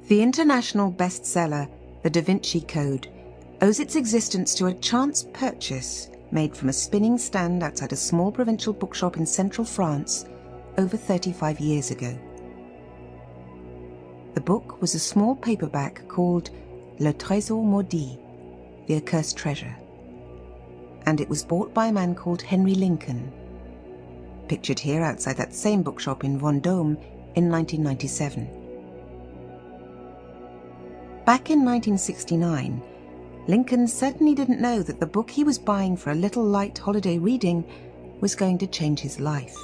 The international bestseller, The DaVinci Code, owes its existence to a chance purchase made from a spinning stand outside a small provincial bookshop in central France over 35 years ago. The book was a small paperback called Le Trésor Maudit, The Accursed Treasure, and it was bought by a man called Henry Lincoln, pictured here outside that same bookshop in Vendôme in 1997. Back in 1969, Lincoln certainly didn't know that the book he was buying for a little light holiday reading was going to change his life.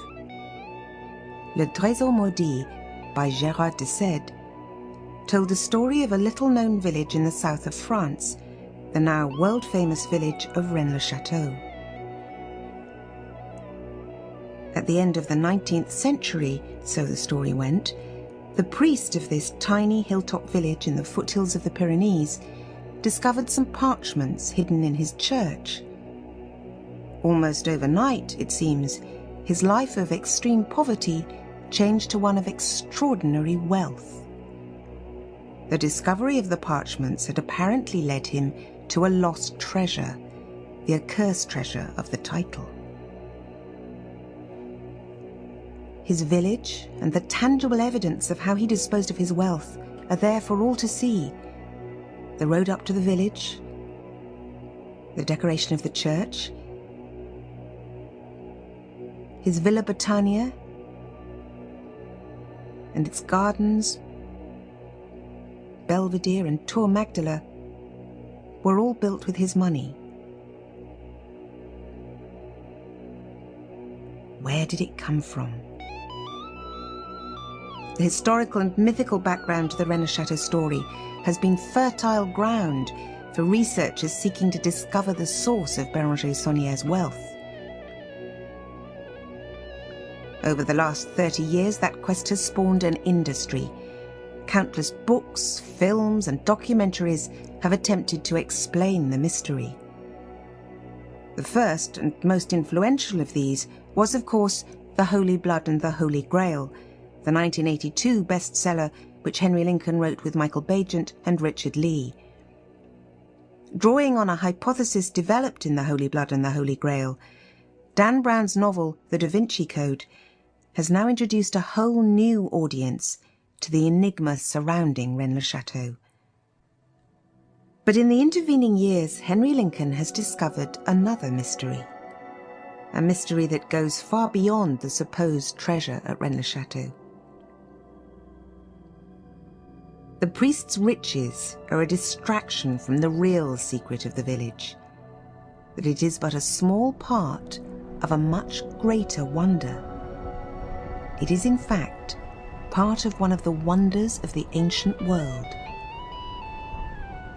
Le Trésor Maudit by Gérard de Sède told the story of a little-known village in the south of France, the now world-famous village of Rennes-le-Château. At the end of the 19th century, so the story went, the priest of this tiny hilltop village in the foothills of the Pyrenees discovered some parchments hidden in his church. Almost overnight, it seems, his life of extreme poverty changed to one of extraordinary wealth. The discovery of the parchments had apparently led him to a lost treasure, the accursed treasure of the title. His village and the tangible evidence of how he disposed of his wealth are there for all to see. The road up to the village, the decoration of the church, his Villa Britannia and its gardens, Belvedere and Tour Magdala, were all built with his money. Where did it come from? The historical and mythical background to the Rennes-le-Château story has been fertile ground for researchers seeking to discover the source of Béranger Saunier's wealth. Over the last 30 years, that quest has spawned an industry. Countless books, films, and documentaries have attempted to explain the mystery. The first and most influential of these was, of course, The Holy Blood and the Holy Grail, the 1982 bestseller which Henry Lincoln wrote with Michael Bagent and Richard Lee. Drawing on a hypothesis developed in The Holy Blood and the Holy Grail, Dan Brown's novel The Da Vinci Code has now introduced a whole new audience to the enigma surrounding Rennes-le-Château. But in the intervening years, Henry Lincoln has discovered another mystery. A mystery that goes far beyond the supposed treasure at Rennes-le-Château. The priest's riches are a distraction from the real secret of the village, that it is but a small part of a much greater wonder. It is in fact part of one of the wonders of the ancient world.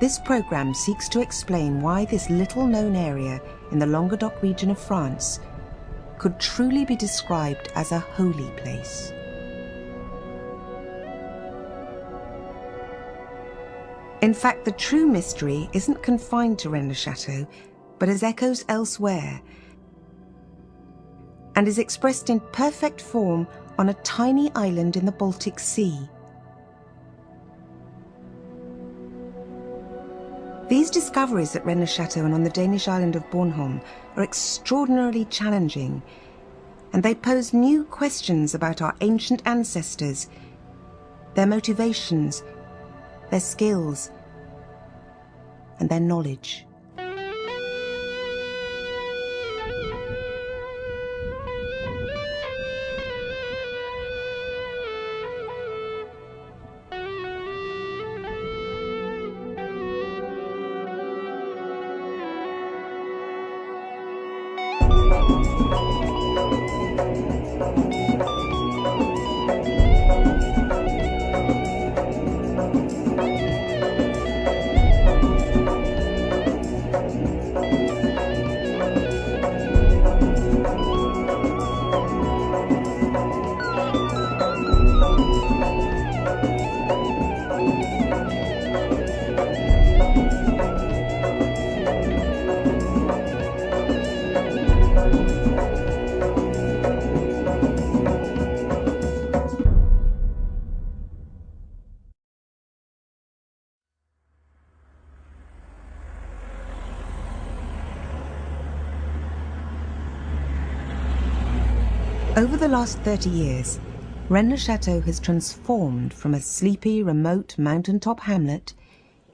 This programme seeks to explain why this little-known area in the Languedoc region of France could truly be described as a holy place. In fact, the true mystery isn't confined to Rennes-le-Château, but has echoes elsewhere, and is expressed in perfect form on a tiny island in the Baltic Sea. These discoveries at Rennes-le-Château and on the Danish island of Bornholm are extraordinarily challenging, and they pose new questions about our ancient ancestors, their motivations, their skills, and their knowledge. Over the last 30 years, Rennes-le-Château has transformed from a sleepy, remote mountaintop hamlet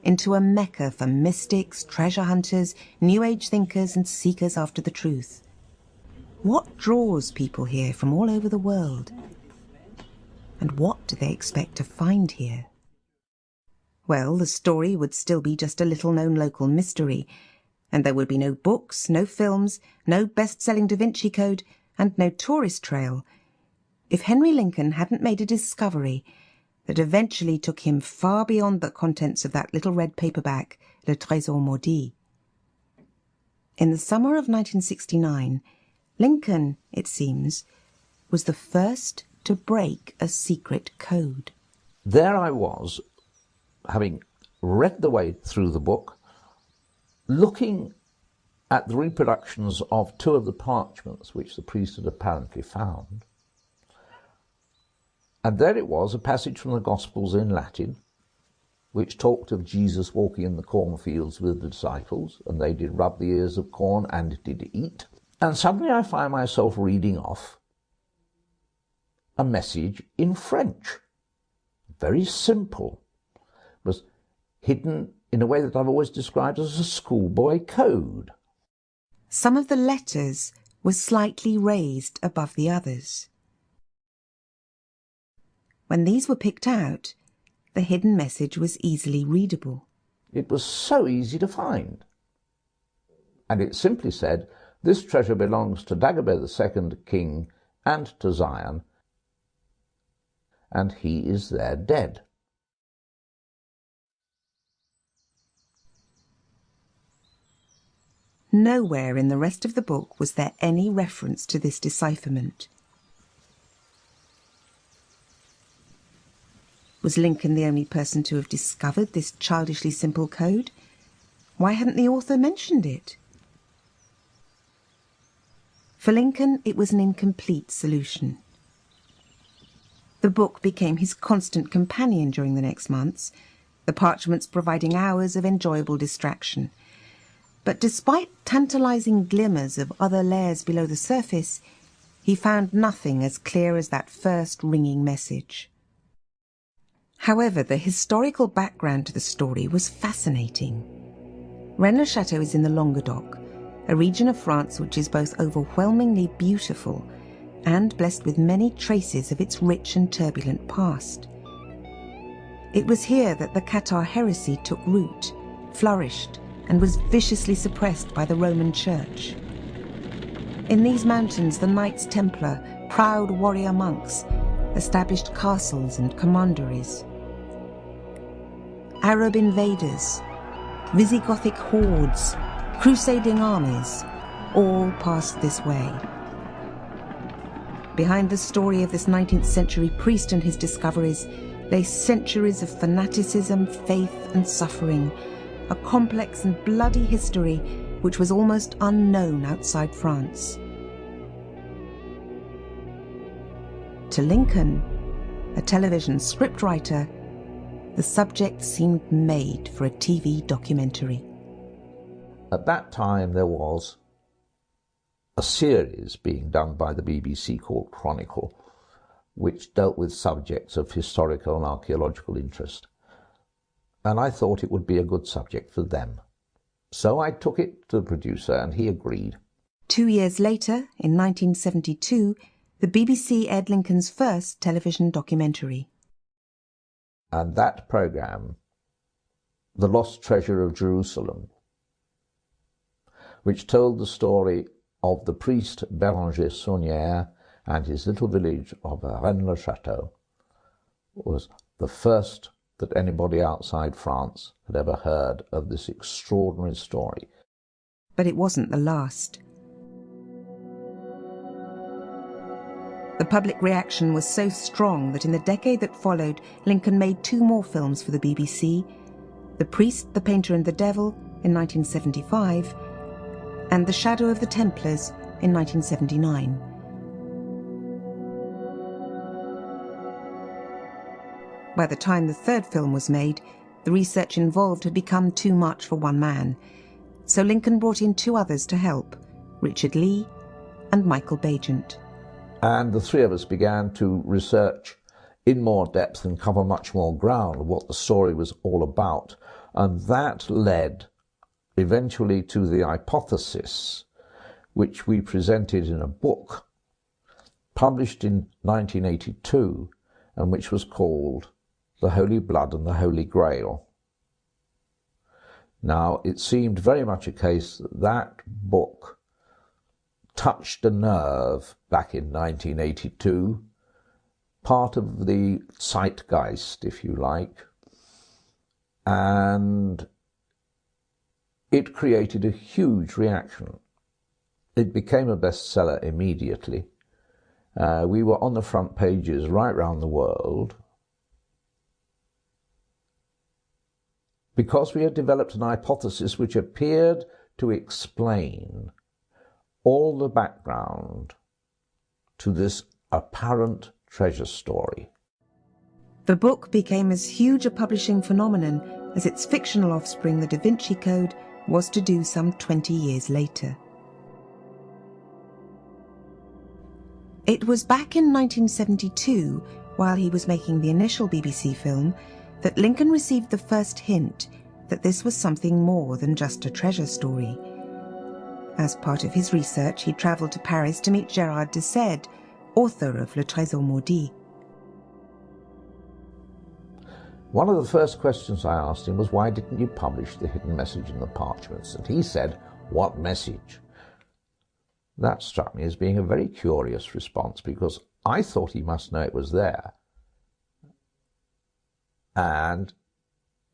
into a mecca for mystics, treasure hunters, New Age thinkers and seekers after the truth. What draws people here from all over the world? And what do they expect to find here? Well, the story would still be just a little-known local mystery, and there would be no books, no films, no best-selling DaVinci Code, and no tourist trail if Henry Lincoln hadn't made a discovery that eventually took him far beyond the contents of that little red paperback, Le Trésor Maudit. In the summer of 1969, Lincoln, it seems, was the first to break a secret code. There I was, having read the way through the book, looking at the reproductions of two of the parchments which the priest had apparently found. And there it was, a passage from the Gospels in Latin, which talked of Jesus walking in the cornfields with the disciples, and they did rub the ears of corn and did eat. And suddenly I find myself reading off a message in French. Very simple. It was hidden in a way that I've always described as a schoolboy code. Some of the letters were slightly raised above the others. When these were picked out, the hidden message was easily readable. It was so easy to find. And it simply said, "This treasure belongs to Dagobert II, king, and to Zion, and he is there dead." Nowhere in the rest of the book was there any reference to this decipherment. Was Lincoln the only person to have discovered this childishly simple code? Why hadn't the author mentioned it? For Lincoln, it was an incomplete solution. The book became his constant companion during the next months, the parchments providing hours of enjoyable distraction. But despite tantalizing glimmers of other layers below the surface, he found nothing as clear as that first ringing message. However, the historical background to the story was fascinating. Rennes-le-Château is in the Languedoc, a region of France which is both overwhelmingly beautiful and blessed with many traces of its rich and turbulent past. It was here that the Cathar heresy took root, flourished, and was viciously suppressed by the Roman Church. In these mountains, the Knights Templar, proud warrior monks, established castles and commanderies. Arab invaders, Visigothic hordes, crusading armies, all passed this way. Behind the story of this 19th century priest and his discoveries lay centuries of fanaticism, faith and suffering, a complex and bloody history which was almost unknown outside France. To Lincoln, a television scriptwriter, the subject seemed made for a TV documentary. At that time there was a series being done by the BBC called Chronicle, which dealt with subjects of historical and archaeological interest. And I thought it would be a good subject for them. So I took it to the producer and he agreed. 2 years later, in 1972, the BBC aired Lincoln's first television documentary. And that programme, The Lost Treasure of Jerusalem, which told the story of the priest Béranger Saunière and his little village of Rennes-le-Château, was the first that anybody outside France had ever heard of this extraordinary story. But it wasn't the last. The public reaction was so strong that in the decade that followed, Lincoln made 2 more films for the BBC, The Priest, the Painter and the Devil in 1975, and The Shadow of the Templars in 1979. By the time the 3rd film was made, the research involved had become too much for one man, so Lincoln brought in 2 others to help, Richard Lee and Michael Bagent. And the three of us began to research in more depth and cover much more ground of what the story was all about. And that led eventually to the hypothesis, which we presented in a book published in 1982, and which was called The Holy Blood and the Holy Grail. Now, it seemed very much a case that that book touched a nerve back in 1982, part of the zeitgeist, if you like, and it created a huge reaction. It became a bestseller immediately. We were on the front pages right round the world because we had developed an hypothesis which appeared to explain all the background to this apparent treasure story. The book became as huge a publishing phenomenon as its fictional offspring, the DaVinci Code, was to do some 20 years later. It was back in 1972, while he was making the initial BBC film, that Lincoln received the first hint that this was something more than just a treasure story. As part of his research, he travelled to Paris to meet Gérard de Sède, author of Le Trésor Maudit. One of the first questions I asked him was, why didn't you publish the hidden message in the parchments? And he said, what message? That struck me as being a very curious response, because I thought he must know it was there. And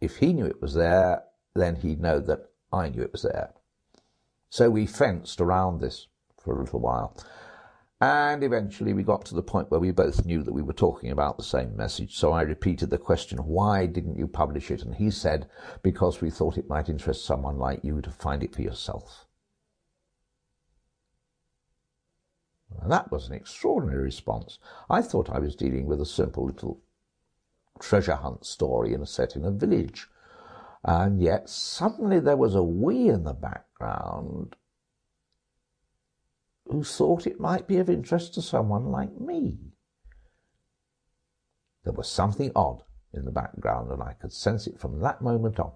if he knew it was there, then he'd know that I knew it was there. So we fenced around this for a little while. And eventually we got to the point where we both knew that we were talking about the same message. So I repeated the question, why didn't you publish it? And he said, because we thought it might interest someone like you to find it for yourself. And that was an extraordinary response. I thought I was dealing with a simple little treasure hunt story set in a village. And yet suddenly there was a we in the background who thought it might be of interest to someone like me. There was something odd in the background, and I could sense it from that moment on.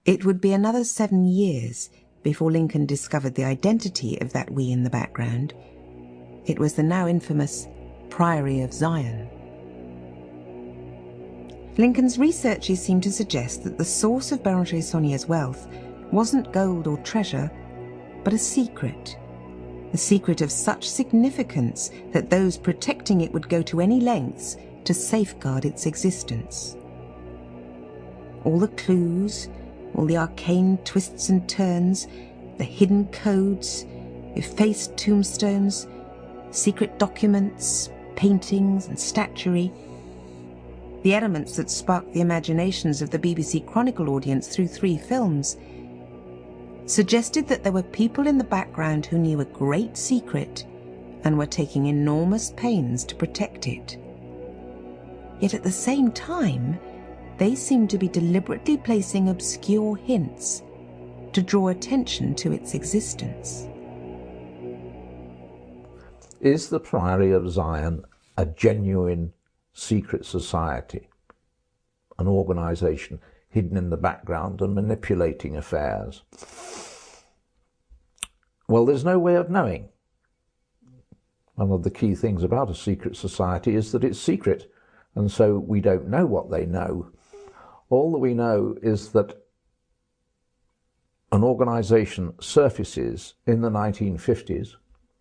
It would be another 7 years before Lincoln discovered the identity of that we in the background. It was the now infamous Priory of Zion. Lincoln's researches seem to suggest that the source of Béranger Saunier's wealth wasn't gold or treasure, but a secret of such significance that those protecting it would go to any lengths to safeguard its existence. All the clues, all the arcane twists and turns, the hidden codes, effaced tombstones, secret documents, paintings and statuary, the elements that sparked the imaginations of the BBC Chronicle audience through 3 films, suggested that there were people in the background who knew a great secret and were taking enormous pains to protect it. Yet at the same time, they seemed to be deliberately placing obscure hints to draw attention to its existence. Is the Priory of Zion a genuine secret society, an organisation hidden in the background and manipulating affairs? Well, there's no way of knowing. One of the key things about a secret society is that it's secret, and so we don't know what they know. All that we know is that an organisation surfaces in the 1950s,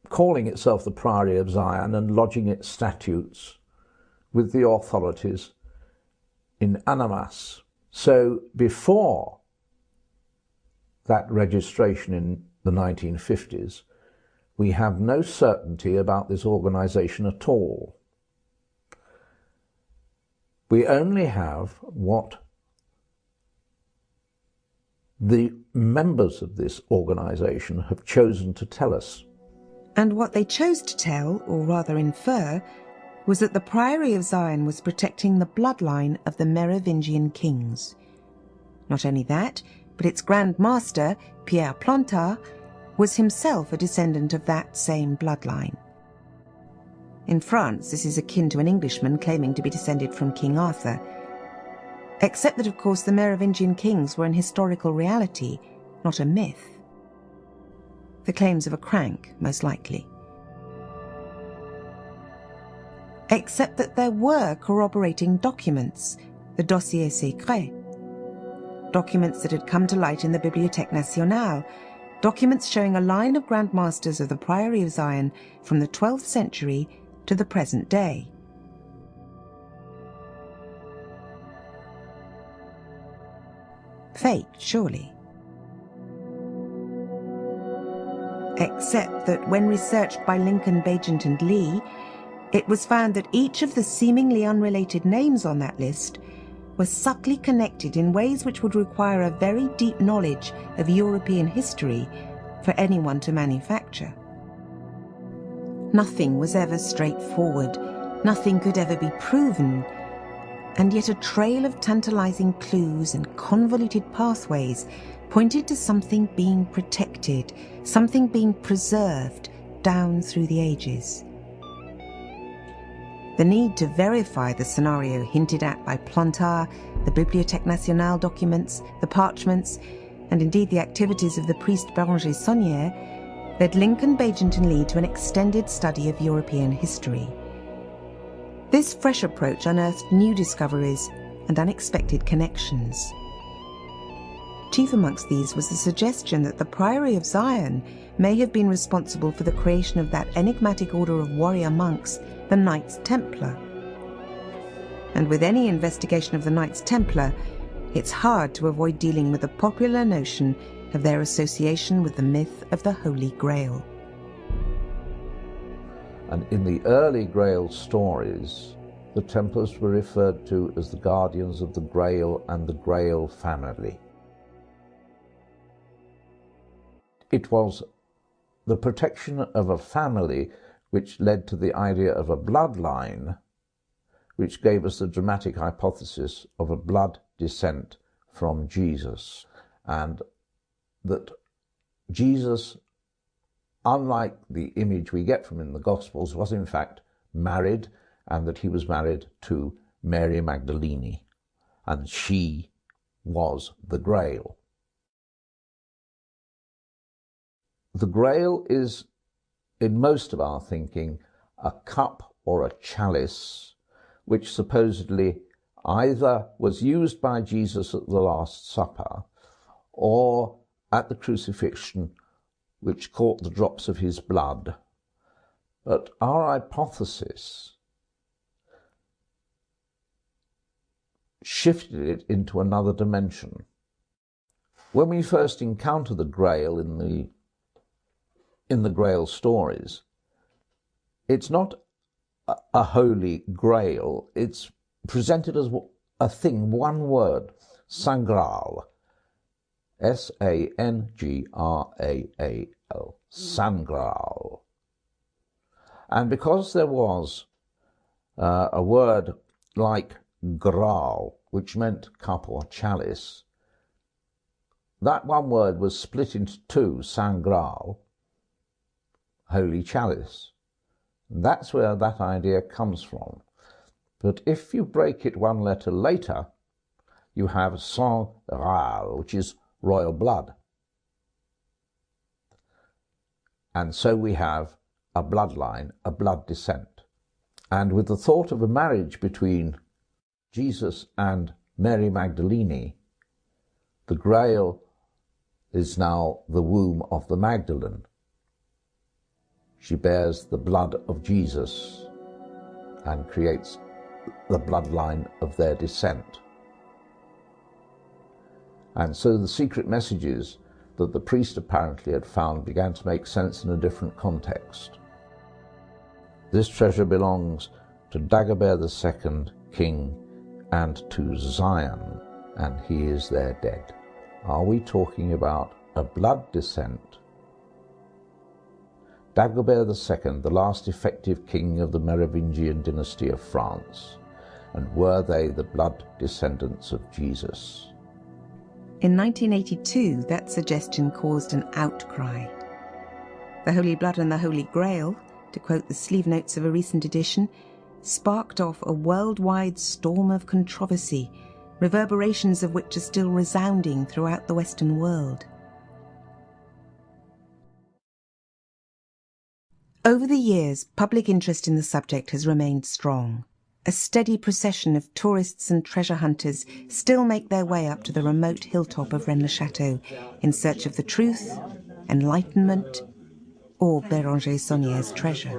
calling itself the Priory of Zion and lodging its statutes with the authorities in Annemasse. So before that registration in the 1950s, we have no certainty about this organisation at all. We only have what the members of this organisation have chosen to tell us. And what they chose to tell, or rather infer, was that the Priory of Zion was protecting the bloodline of the Merovingian kings. Not only that, but its Grand Master, Pierre Plantard, was himself a descendant of that same bloodline. In France, this is akin to an Englishman claiming to be descended from King Arthur, except that, of course, the Merovingian kings were an historical reality, not a myth. The claims of a crank, most likely. Except that there were corroborating documents, the dossiers secrets. Documents that had come to light in the Bibliothèque Nationale, documents showing a line of Grand Masters of the Priory of Zion from the 12th century to the present day. Fake, surely. Except that when researched by Lincoln, Bagent and Lee, it was found that each of the seemingly unrelated names on that list was subtly connected in ways which would require a very deep knowledge of European history for anyone to manufacture. Nothing was ever straightforward, nothing could ever be proven, and yet a trail of tantalizing clues and convoluted pathways pointed to something being protected, something being preserved down through the ages. The need to verify the scenario hinted at by Plantard, the Bibliothèque Nationale documents, the parchments, and indeed the activities of the priest Béranger Saunière, led Lincoln, Bagent and Lee to an extended study of European history. This fresh approach unearthed new discoveries and unexpected connections. Chief amongst these was the suggestion that the Priory of Zion may have been responsible for the creation of that enigmatic order of warrior monks, the Knights Templar. And with any investigation of the Knights Templar, it's hard to avoid dealing with the popular notion of their association with the myth of the Holy Grail. And in the early Grail stories, the Templars were referred to as the guardians of the Grail and the Grail family. It was the protection of a family which led to the idea of a bloodline, which gave us the dramatic hypothesis of a blood descent from Jesus, and that Jesus, unlike the image we get from him in the Gospels, was in fact married, and that he was married to Mary Magdalene, and she was the Grail. The Grail is, in most of our thinking, a cup or a chalice which supposedly either was used by Jesus at the Last Supper or at the crucifixion, which caught the drops of his blood. But our hypothesis shifted it into another dimension. When we first encounter the Grail in the Grail stories, it's not a holy grail, it's presented as a thing, one word, Sangral, S-A-N-G-R-A-A-L, Sangral. And because there was a word like Graal, which meant cup or chalice, that one word was split into two, Sangral, holy chalice. That's where that idea comes from. But if you break it one letter later, you have sang royal, which is royal blood. And so we have a bloodline, a blood descent. And with the thought of a marriage between Jesus and Mary Magdalene, the Grail is now the womb of the Magdalene. She bears the blood of Jesus and creates the bloodline of their descent. And so the secret messages that the priest apparently had found began to make sense in a different context. This treasure belongs to Dagobert II, king, and to Zion, and he is there dead. Are we talking about a blood descent? Dagobert II, the last effective king of the Merovingian dynasty of France, and were they the blood descendants of Jesus? In 1982, that suggestion caused an outcry. The Holy Blood and the Holy Grail, to quote the sleeve notes of a recent edition, sparked off a worldwide storm of controversy, reverberations of which are still resounding throughout the Western world. Over the years, public interest in the subject has remained strong. A steady procession of tourists and treasure hunters still make their way up to the remote hilltop of Rennes-le-Château in search of the truth, enlightenment, or Béranger Saunier's treasure.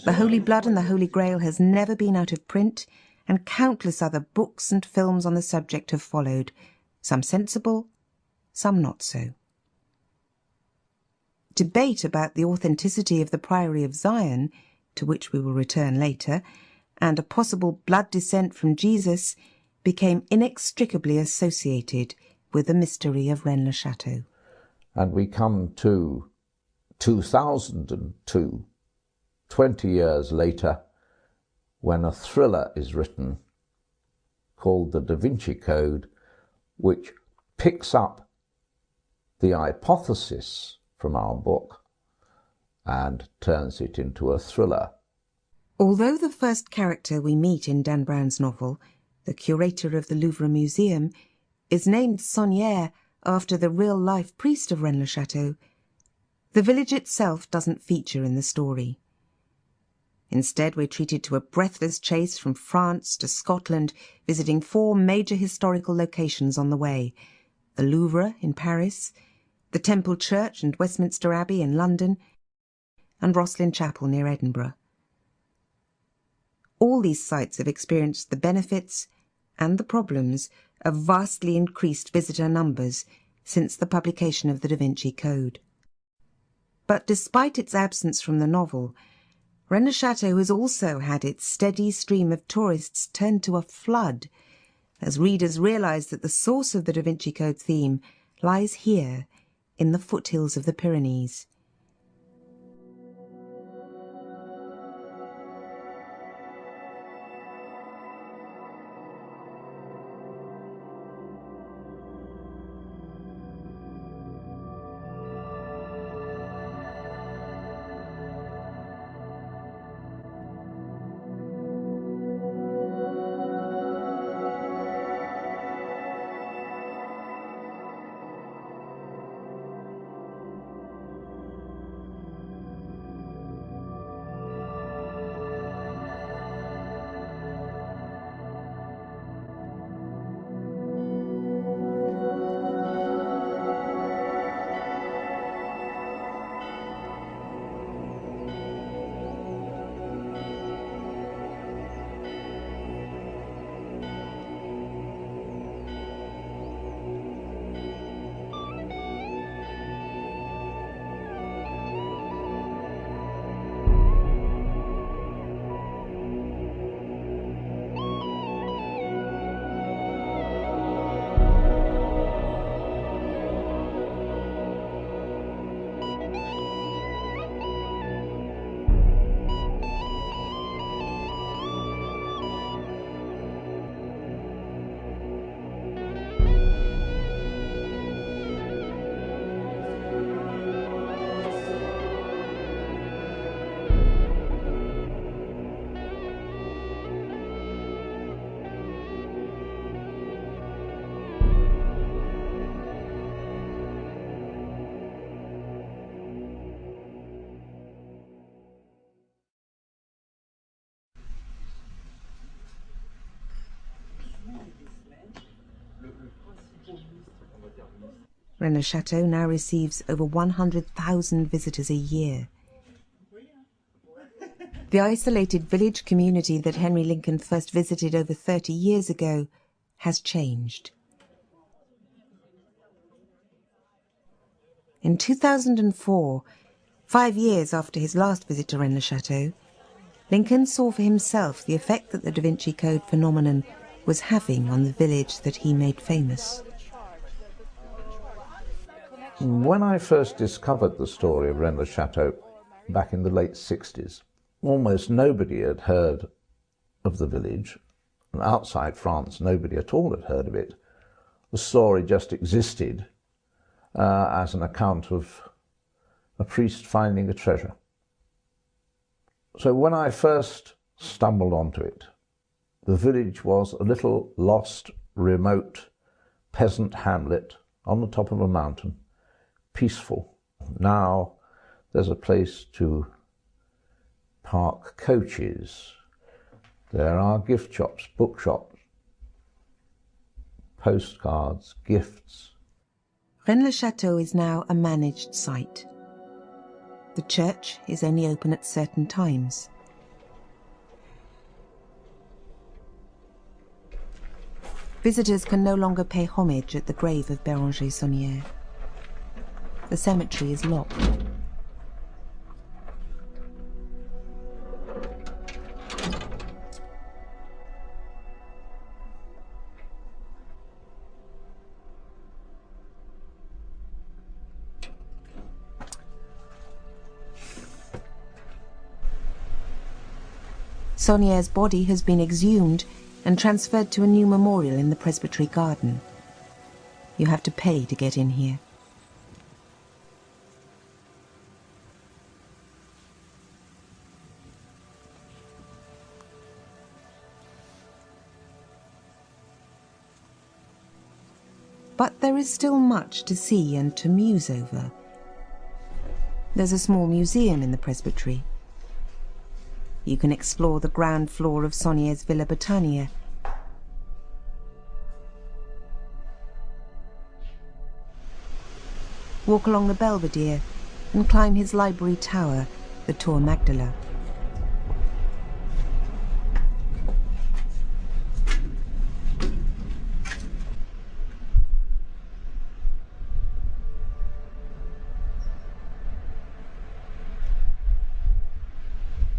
The Holy Blood and the Holy Grail has never been out of print, and countless other books and films on the subject have followed, some sensible, some not so. Debate about the authenticity of the Priory of Zion, to which we will return later, and a possible blood descent from Jesus became inextricably associated with the mystery of Rennes-le-Château. And we come to 2002, 20 years later, when a thriller is written called the DaVinci Code, which picks up the hypothesis from our book and turns it into a thriller. Although the first character we meet in Dan Brown's novel, the curator of the Louvre Museum, is named Saunière after the real-life priest of Rennes-le-Château, the village itself doesn't feature in the story. Instead, we're treated to a breathless chase from France to Scotland, visiting 4 major historical locations on the way: the Louvre in Paris, the Temple Church and Westminster Abbey in London, and Rosslyn Chapel near Edinburgh. All these sites have experienced the benefits and the problems of vastly increased visitor numbers since the publication of the DaVinci Code. But despite its absence from the novel, Rennes-le-Château has also had its steady stream of tourists turned to a flood, as readers realise that the source of the DaVinci Code theme lies here, in the foothills of the Pyrenees. Rennes-le-Château now receives over 100,000 visitors a year. The isolated village community that Henry Lincoln first visited over 30 years ago has changed. In 2004, 5 years after his last visit to Rennes-le-Château, Lincoln saw for himself the effect that the Da Vinci Code phenomenon was having on the village that he made famous. When I first discovered the story of Rennes-le-Château back in the late 60s, almost nobody had heard of the village, and outside France nobody at all had heard of it. The story just existed as an account of a priest finding a treasure. So when I first stumbled onto it, the village was a little lost, remote peasant hamlet on the top of a mountain, peaceful. Now there's a place to park coaches. There are gift shops, bookshops, postcards, gifts. Rennes-le-Château is now a managed site. The church is only open at certain times. Visitors can no longer pay homage at the grave of Béranger Saunière. The cemetery is locked. Saunière's body has been exhumed and transferred to a new memorial in the presbytery garden. You have to pay to get in here. But there is still much to see and to muse over. There's a small museum in the presbytery. You can explore the ground floor of Saunière's Villa Britannia. Walk along the Belvedere and climb his library tower, the Tour Magdala.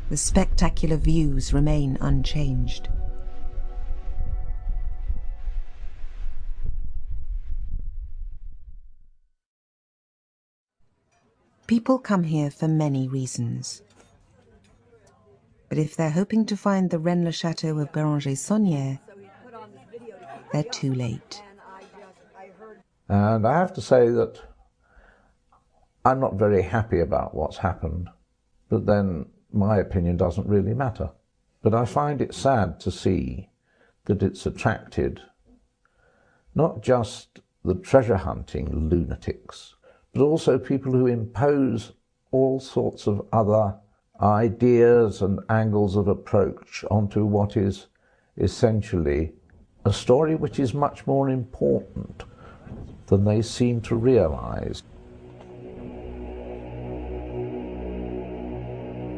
The spectacular views remain unchanged. People come here for many reasons. But if they're hoping to find the Rennes-le-Château of Béranger Saunière, they're too late. And I have to say that I'm not very happy about what's happened, but then my opinion doesn't really matter. But I find it sad to see that it's attracted not just the treasure hunting lunatics, but also people who impose all sorts of other ideas and angles of approach onto what is essentially a story which is much more important than they seem to realize.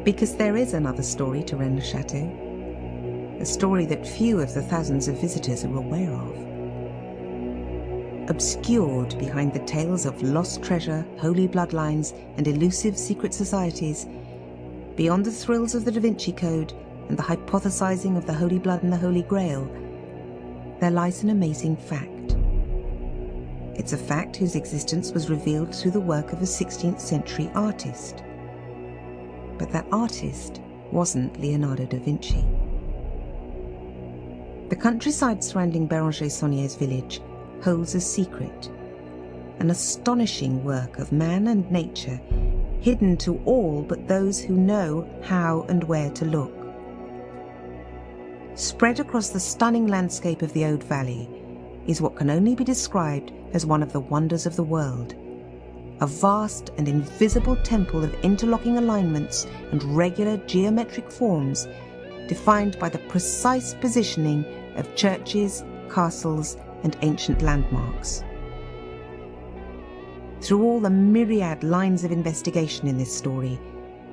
Because there is another story to Rennes-le-Château, a story that few of the thousands of visitors are aware of. Obscured behind the tales of lost treasure, holy bloodlines, and elusive secret societies, beyond the thrills of the DaVinci Code and the hypothesizing of the Holy Blood and the Holy Grail, there lies an amazing fact. It's a fact whose existence was revealed through the work of a 16th century artist. But that artist wasn't Leonardo da Vinci. The countryside surrounding Béranger Saunière's village holds a secret, an astonishing work of man and nature, hidden to all but those who know how and where to look. Spread across the stunning landscape of the Aude Valley is what can only be described as one of the wonders of the world. A vast and invisible temple of interlocking alignments and regular geometric forms, defined by the precise positioning of churches, castles, and ancient landmarks. Through all the myriad lines of investigation in this story,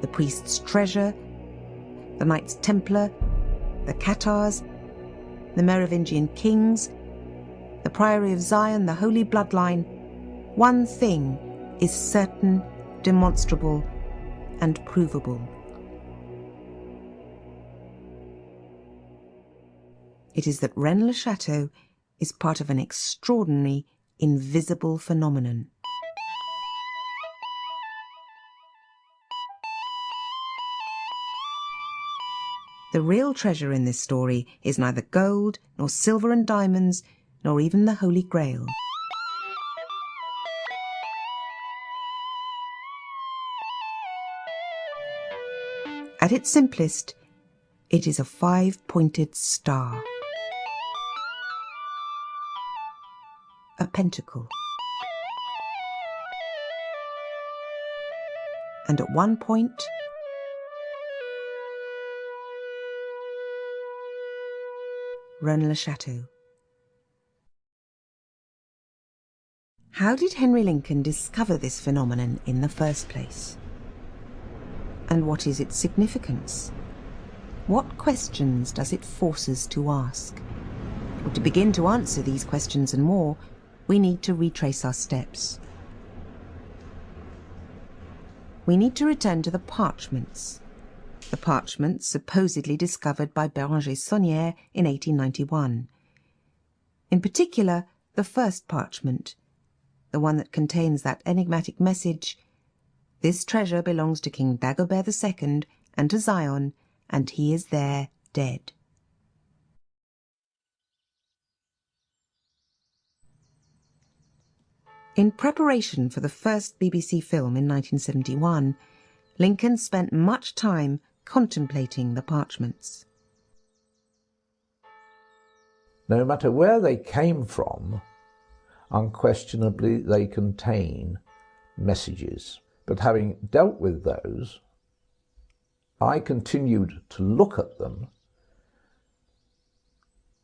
the priest's treasure, the Knights Templar, the Cathars, the Merovingian kings, the Priory of Zion, the Holy Bloodline, one thing is certain, demonstrable, and provable. It is that Rennes-le-Château is part of an extraordinary, invisible phenomenon. The real treasure in this story is neither gold, nor silver and diamonds, nor even the Holy Grail. At its simplest, it is a 5-pointed star. A pentacle. And at one point, Rennes-le-Château. How did Henry Lincoln discover this phenomenon in the first place? And what is its significance? What questions does it force us to ask? Well, to begin to answer these questions and more, we need to retrace our steps. We need to return to the parchments supposedly discovered by Béranger Saunière in 1891. In particular, the first parchment, the one that contains that enigmatic message, "This treasure belongs to King Dagobert II and to Zion, and he is there dead." In preparation for the first BBC film in 1971, Lincoln spent much time contemplating the parchments. No matter where they came from, unquestionably they contain messages. But having dealt with those, I continued to look at them,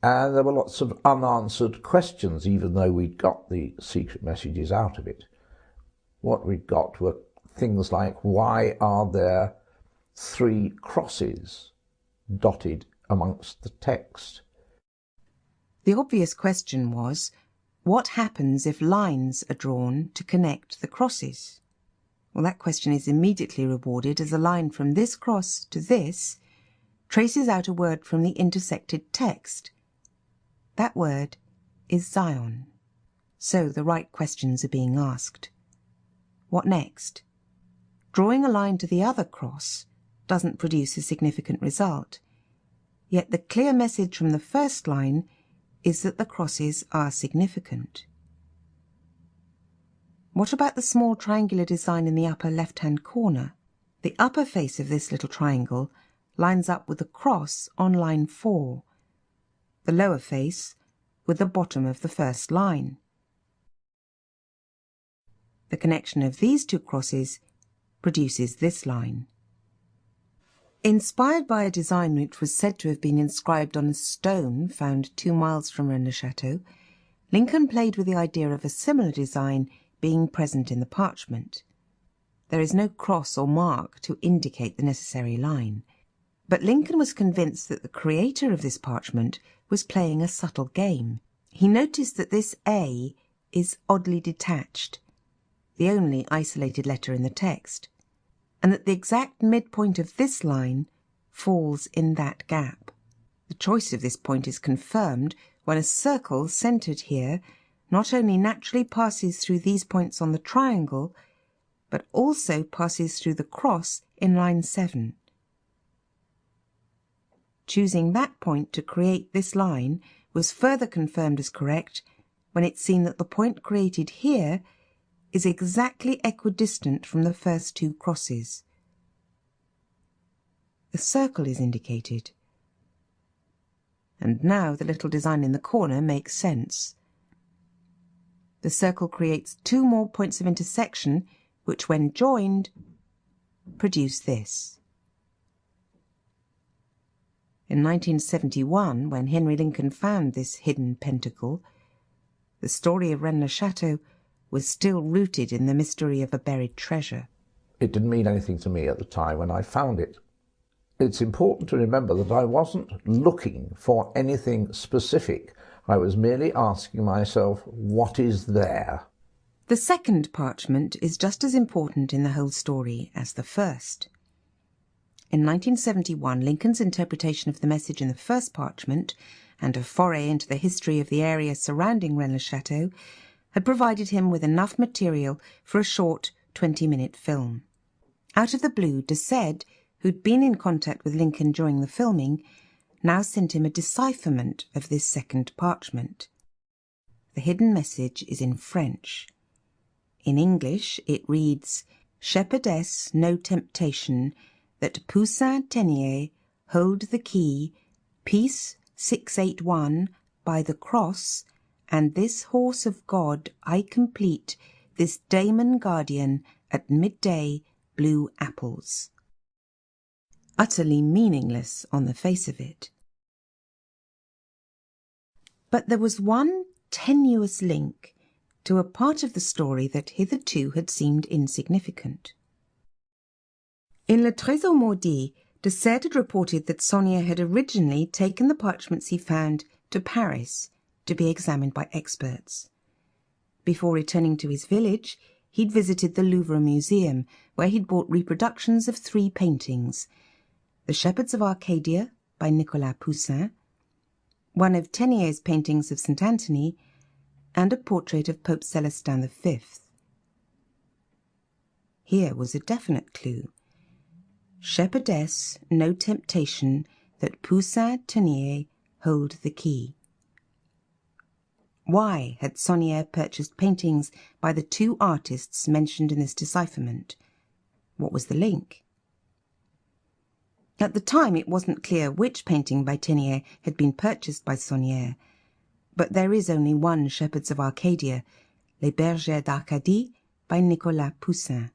and there were lots of unanswered questions, even though we'd got the secret messages out of it. What we'd got were things like, why are there 3 crosses dotted amongst the text? The obvious question was, what happens if lines are drawn to connect the crosses? Well, that question is immediately rewarded as a line from this cross to this traces out a word from the intersected text. That word is Zion. So the right questions are being asked. What next? Drawing a line to the other cross doesn't produce a significant result. Yet the clear message from the first line is that the crosses are significant. What about the small triangular design in the upper left-hand corner? The upper face of this little triangle lines up with the cross on line 4, the lower face with the bottom of the first line. The connection of these 2 crosses produces this line. Inspired by a design which was said to have been inscribed on a stone found 2 miles from Rennes-le-Château, Lincoln played with the idea of a similar design being present in the parchment. There is no cross or mark to indicate the necessary line, but Lincoln was convinced that the creator of this parchment was playing a subtle game. He noticed that this A is oddly detached, the only isolated letter in the text, and that the exact midpoint of this line falls in that gap. The choice of this point is confirmed when a circle centred here not only naturally passes through these points on the triangle, but also passes through the cross in line 7. Choosing that point to create this line was further confirmed as correct when it's seen that the point created here is exactly equidistant from the first 2 crosses. The circle is indicated. And now the little design in the corner makes sense. The circle creates 2 more points of intersection, which when joined, produce this. In 1971, when Henry Lincoln found this hidden pentacle, the story of Rennes-le-Château was still rooted in the mystery of a buried treasure. It didn't mean anything to me at the time when I found it. It's important to remember that I wasn't looking for anything specific. I was merely asking myself, what is there? The second parchment is just as important in the whole story as the first. In 1971, Lincoln's interpretation of the message in the first parchment and a foray into the history of the area surrounding Rennes-le-Château had provided him with enough material for a short 20-minute film. Out of the blue, de Sède, who'd been in contact with Lincoln during the filming, now sent him a decipherment of this second parchment. The hidden message is in French. In English it reads, "Shepherdess, no temptation, that Poussin Teniers hold the key, Peace 681, by the cross, and this horse of God I complete, this daemon guardian, at midday, blue apples. Utterly meaningless on the face of it. But there was one tenuous link to a part of the story that hitherto had seemed insignificant. In Le Trésor Maudit, de Sède had reported that Saunière had originally taken the parchments he found to Paris to be examined by experts. Before returning to his village, he'd visited the Louvre Museum, where he'd bought reproductions of 3 paintings: The Shepherds of Arcadia by Nicolas Poussin, one of Tenier's paintings of St. Anthony, and a portrait of Pope Celestin V. Here was a definite clue. Shepherdess, no temptation, that Poussin Teniers hold the key. Why had Saunière purchased paintings by the 2 artists mentioned in this decipherment? What was the link? At the time it wasn't clear which painting by Teniers had been purchased by Saunière, but there is only one Shepherds of Arcadia, Les Bergers d'Arcadie, by Nicolas Poussin.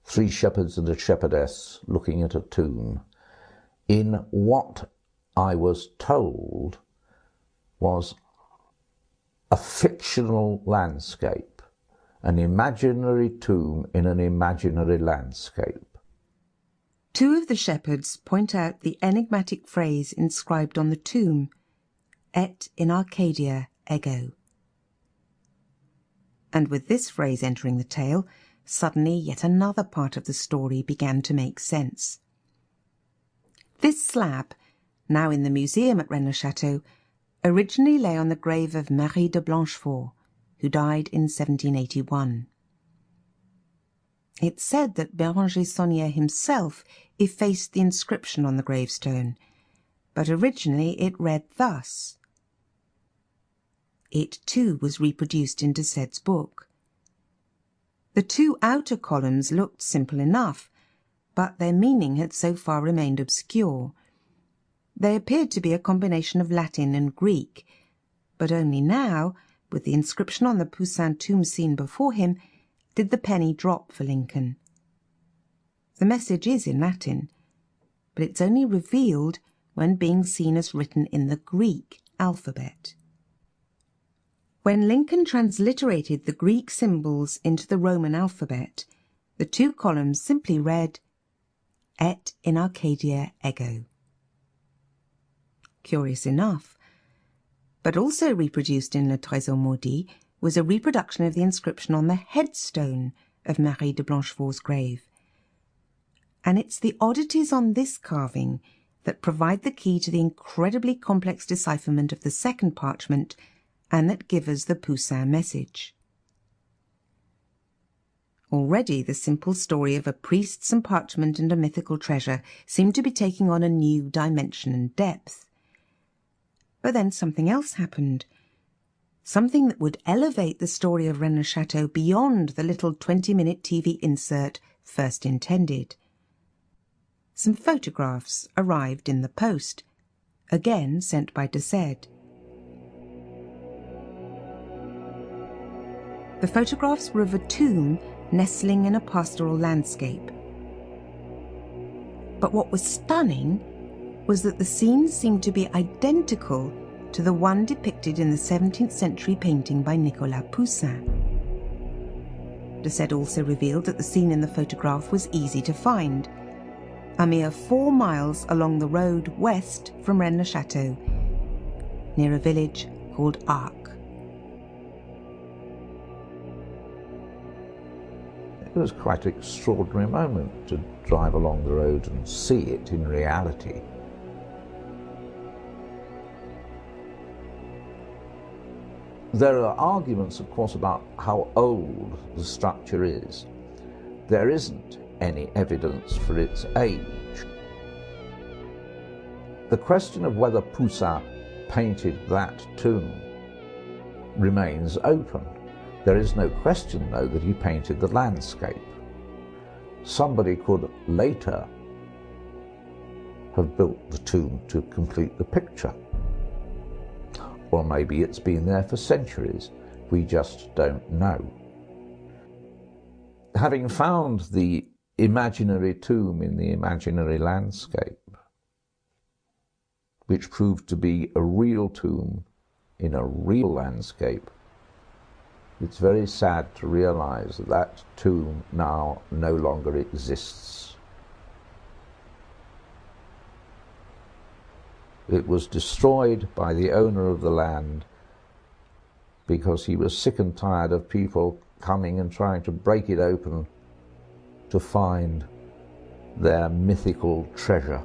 3 shepherds and a shepherdess looking at a tomb, in what I was told was a fictional landscape, an imaginary tomb in an imaginary landscape. 2 of the shepherds point out the enigmatic phrase inscribed on the tomb, Et in Arcadia ego. And with this phrase entering the tale, suddenly yet another part of the story began to make sense. This slab, now in the museum at Rennes-le-Château, originally lay on the grave of Marie de Blanchefort, who died in 1781. It's said that Béranger Saunière himself effaced the inscription on the gravestone, but originally it read thus. It too was reproduced in de Sède's book. The 2 outer columns looked simple enough, but their meaning had so far remained obscure. They appeared to be a combination of Latin and Greek, but only now, with the inscription on the Poussin tomb scene before him, did the penny drop for Lincoln. The message is in Latin, but it's only revealed when being seen as written in the Greek alphabet. When Lincoln transliterated the Greek symbols into the Roman alphabet, the 2 columns simply read, Et in Arcadia ego. Curious enough. But also reproduced in Le Trésor Maudit was a reproduction of the inscription on the headstone of Marie de Blanchefort's grave. And it's the oddities on this carving that provide the key to the incredibly complex decipherment of the second parchment and that give us the Poussin message. Already the simple story of a priest, some parchment and a mythical treasure seemed to be taking on a new dimension and depth. But then something else happened. Something that would elevate the story of Rennes-le-Château beyond the little 20-minute TV insert first intended. Some photographs arrived in the post, again sent by de Sède. The photographs were of a tomb nestling in a pastoral landscape. But what was stunning was that the scenes seemed to be identical to the one depicted in the 17th century painting by Nicolas Poussin. De Sède also revealed that the scene in the photograph was easy to find, a mere 4 miles along the road west from Rennes-le-Château, near a village called Arc. It was quite an extraordinary moment to drive along the road and see it in reality. There are arguments, of course, about how old the structure is. There isn't any evidence for its age. The question of whether Poussin painted that tomb remains open. There is no question, though, that he painted the landscape. somebody could later have built the tomb to complete the picture. Or maybe it's been there for centuries. We just don't know. Having found the imaginary tomb in the imaginary landscape, which proved to be a real tomb in a real landscape, it's very sad to realize that that tomb now no longer exists. It was destroyed by the owner of the land because he was sick and tired of people coming and trying to break it open to find their mythical treasure.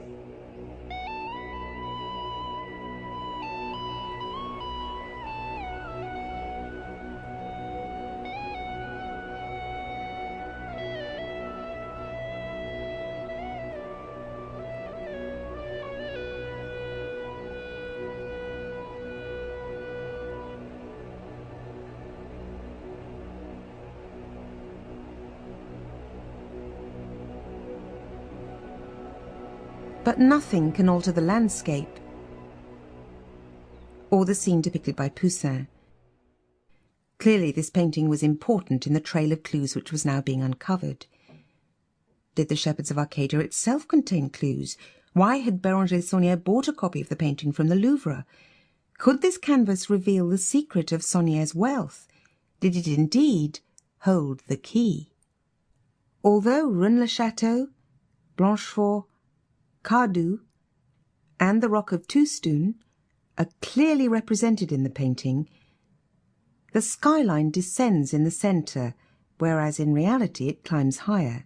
But nothing can alter the landscape or the scene depicted by Poussin. Clearly this painting was important in the trail of clues which was now being uncovered. Did the Shepherds of Arcadia itself contain clues? Why had Béranger Saunière bought a copy of the painting from the Louvre? Could this canvas reveal the secret of Saunière's wealth? Did it indeed hold the key? Although Rennes-le-Château, Blanchefort, Cardoux, and the Rock of Toustoun are clearly represented in the painting, the skyline descends in the centre, whereas in reality it climbs higher.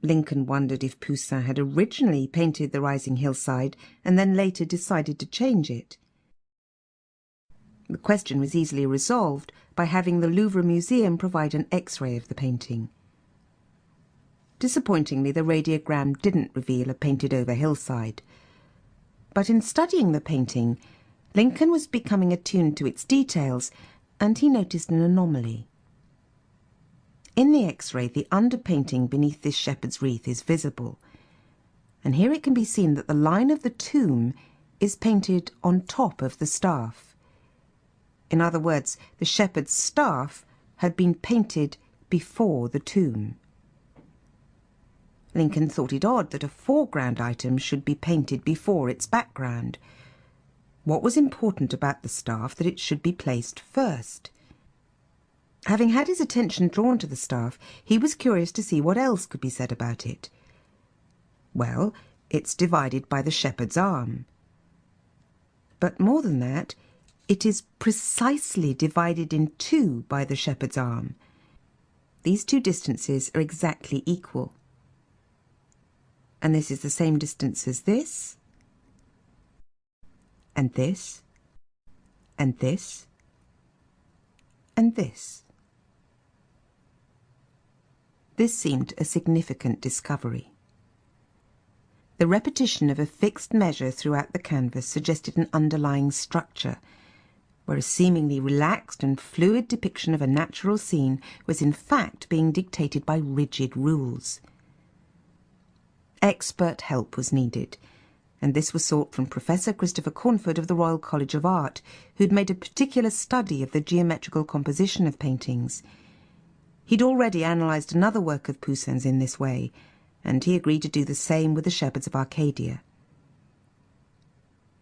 Lincoln wondered if Poussin had originally painted the rising hillside and then later decided to change it. The question was easily resolved by having the Louvre Museum provide an X-ray of the painting. Disappointingly, the radiogram didn't reveal a painted-over hillside. But in studying the painting, Lincoln was becoming attuned to its details, and he noticed an anomaly. In the X-ray, the underpainting beneath this shepherd's wreath is visible, and here it can be seen that the line of the tomb is painted on top of the staff. In other words, the shepherd's staff had been painted before the tomb. Lincoln thought it odd that a foreground item should be painted before its background. What was important about the staff that it should be placed first? Having had his attention drawn to the staff, he was curious to see what else could be said about it. Well, it's divided by the shepherd's arm. But more than that, it is precisely divided in two by the shepherd's arm. These two distances are exactly equal. And this is the same distance as this, and this, and this, and this. This seemed a significant discovery. The repetition of a fixed measure throughout the canvas suggested an underlying structure, where a seemingly relaxed and fluid depiction of a natural scene was in fact being dictated by rigid rules. Expert help was needed, and this was sought from Professor Christopher Cornford of the Royal College of Art, who'd made a particular study of the geometrical composition of paintings. He'd already analysed another work of Poussin's in this way, and he agreed to do the same with the Shepherds of Arcadia.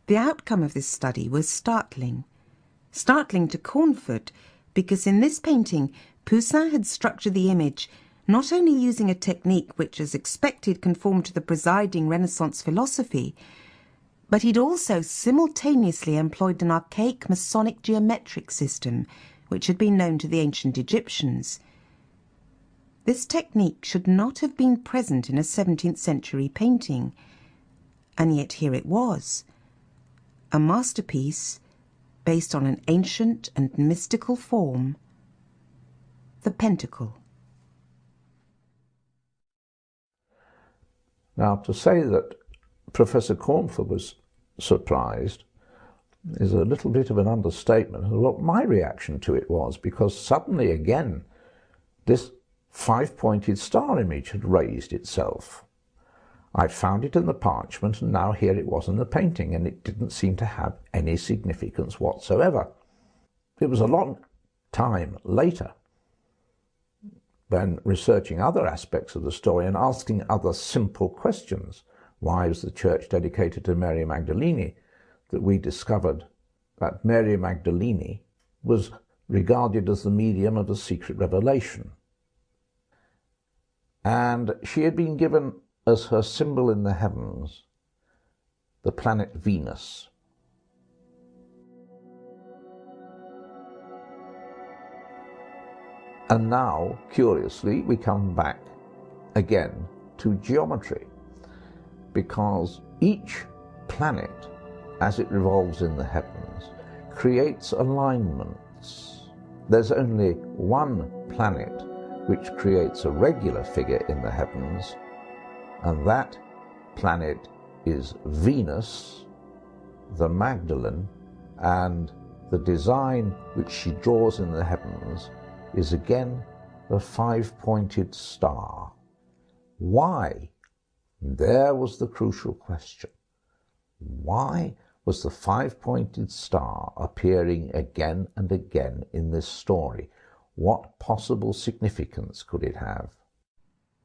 The outcome of this study was startling. Startling to Cornford, because in this painting Poussin had structured the image not only using a technique which, as expected, conformed to the presiding Renaissance philosophy, but he'd also simultaneously employed an archaic Masonic geometric system which had been known to the ancient Egyptians. This technique should not have been present in a 17th century painting, and yet here it was, a masterpiece based on an ancient and mystical form, the pentacle. Now, to say that Professor Cornford was surprised is a little bit of an understatement. What my reaction to it was, because suddenly again, this five-pointed star image had raised itself. I'd found it in the parchment, and now here it was in the painting, and it didn't seem to have any significance whatsoever. It was a long time later, when researching other aspects of the story and asking other simple questions, why was the church dedicated to Mary Magdalene, that we discovered that Mary Magdalene was regarded as the medium of a secret revelation. And she had been given as her symbol in the heavens the planet Venus. And now, curiously, we come back again to geometry, because each planet, as it revolves in the heavens, creates alignments. There's only one planet which creates a regular figure in the heavens, and that planet is Venus, the Magdalene, and the design which she draws in the heavens is again a five-pointed star. Why? There was the crucial question. Why was the five-pointed star appearing again and again in this story? What possible significance could it have?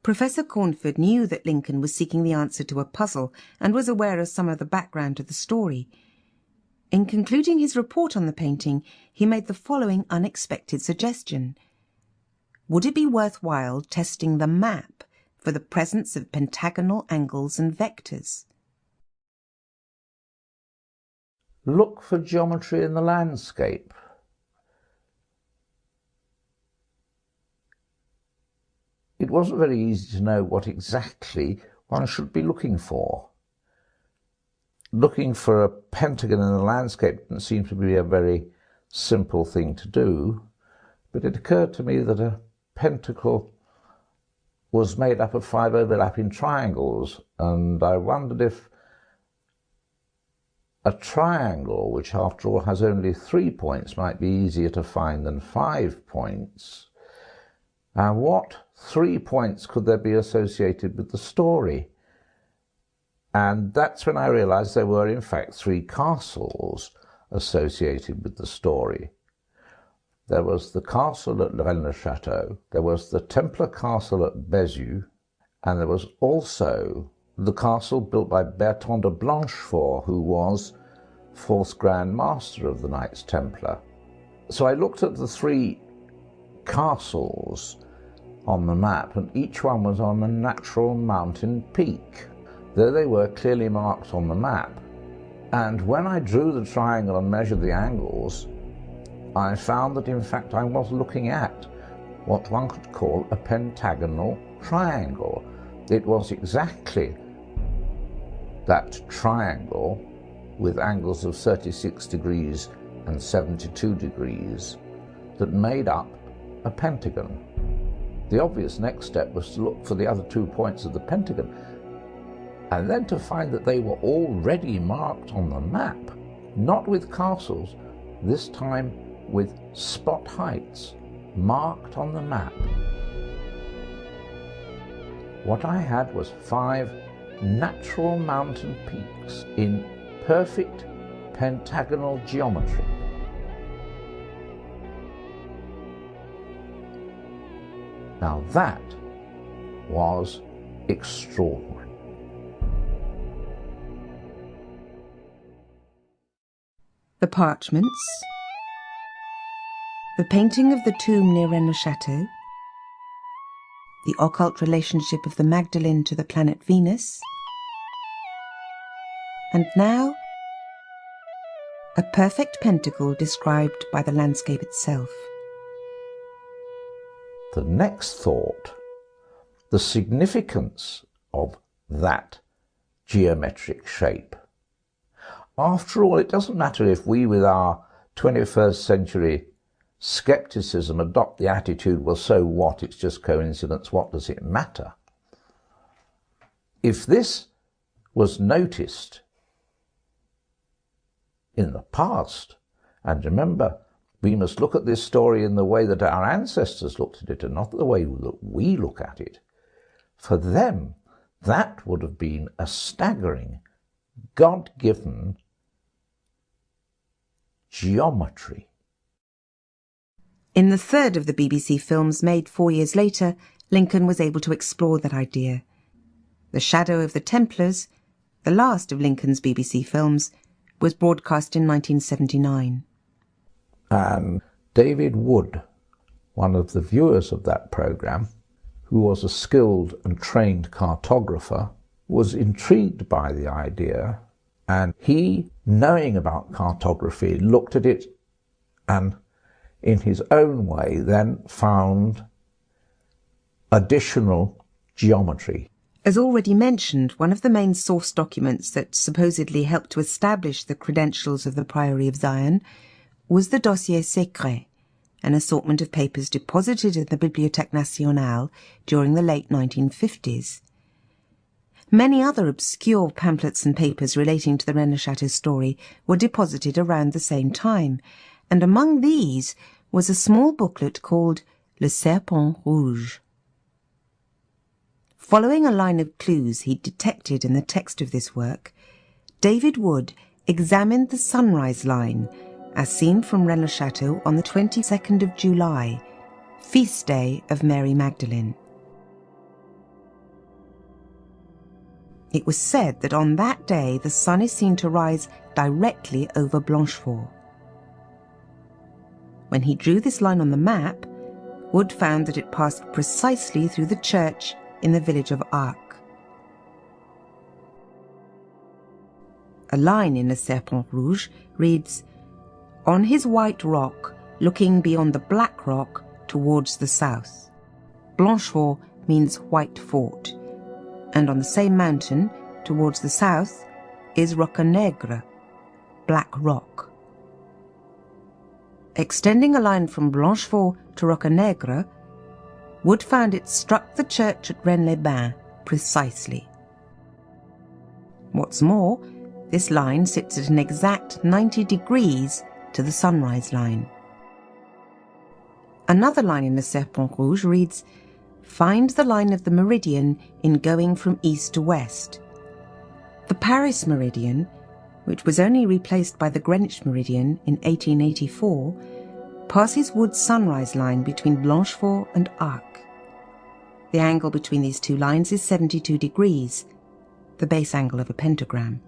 Professor Cornford knew that Lincoln was seeking the answer to a puzzle and was aware of some of the background to the story. In concluding his report on the painting, he made the following unexpected suggestion. Would it be worthwhile testing the map for the presence of pentagonal angles and vectors? Look for geometry in the landscape. It wasn't very easy to know what exactly one should be looking for. Looking for a pentagon in the landscape didn't seem to be a very simple thing to do, but it occurred to me that a pentacle was made up of five overlapping triangles, and I wondered if a triangle, which after all has only 3 points, might be easier to find than 5 points. And what 3 points could there be associated with the story? And that's when I realized there were in fact 3 castles associated with the story. There was the castle at Rennes-le-Château, there was the Templar castle at Bézieux, and there was also the castle built by Bertrand de Blanchefort, who was 4th Grand Master of the Knights Templar. So I looked at the 3 castles on the map, and each one was on a natural mountain peak. There they were, clearly marked on the map. And when I drew the triangle and measured the angles, I found that in fact I was looking at what one could call a pentagonal triangle. It was exactly that triangle with angles of 36 degrees and 72 degrees that made up a pentagon. The obvious next step was to look for the other 2 points of the pentagon, and then to find that they were already marked on the map, not with castles, this time with spot heights marked on the map. What I had was 5 natural mountain peaks in perfect pentagonal geometry. Now that was extraordinary. The parchments, the painting of the tomb near Rennes-le-Château, the occult relationship of the Magdalene to the planet Venus, and now a perfect pentacle described by the landscape itself. The next thought, the significance of that geometric shape. After all, it doesn't matter if we, with our 21st century skepticism, adopt the attitude, well, so what, it's just coincidence, what does it matter? If this was noticed in the past, and remember, We must look at this story in the way that our ancestors looked at it and not the way that we look at it. For them, that would have been a staggering, God-given geometry. In the third of the BBC films made 4 years later, Lincoln was able to explore that idea. The Shadow of the Templars, the last of Lincoln's BBC films, was broadcast in 1979. And David Wood, one of the viewers of that programme, who was a skilled and trained cartographer, was intrigued by the idea, and he, knowing about cartography, looked at it and in his own way then found additional geometry. As already mentioned, one of the main source documents that supposedly helped to establish the credentials of the Priory of Zion was the Dossier Secret, an assortment of papers deposited in the Bibliothèque Nationale during the late 1950s. Many other obscure pamphlets and papers relating to the Rennes-le-Château story were deposited around the same time, and among these was a small booklet called Le Serpent Rouge. Following a line of clues he detected in the text of this work, David Wood examined the sunrise line as seen from Rennes-le-Château on the 22nd of July, feast day of Mary Magdalene. It was said that on that day the sun is seen to rise directly over Blanchefort. When he drew this line on the map, Wood found that it passed precisely through the church in the village of Arques. A line in Le Serpent Rouge reads, "On his white rock, looking beyond the black rock towards the south." Blanchefort means white fort, and on the same mountain, towards the south, is Rocannègre, black rock. Extending a line from Blanchefort to Rocannègre, Wood found it struck the church at Rennes-les-Bains precisely. What's more, this line sits at an exact 90 degrees to the sunrise line. Another line in the Serpent Rouge reads, "Find the line of the meridian in going from east to west." The Paris meridian, which was only replaced by the Greenwich meridian in 1884, passes Wood's sunrise line between Blanchefort and Arques. The angle between these two lines is 72 degrees, the base angle of a pentagram.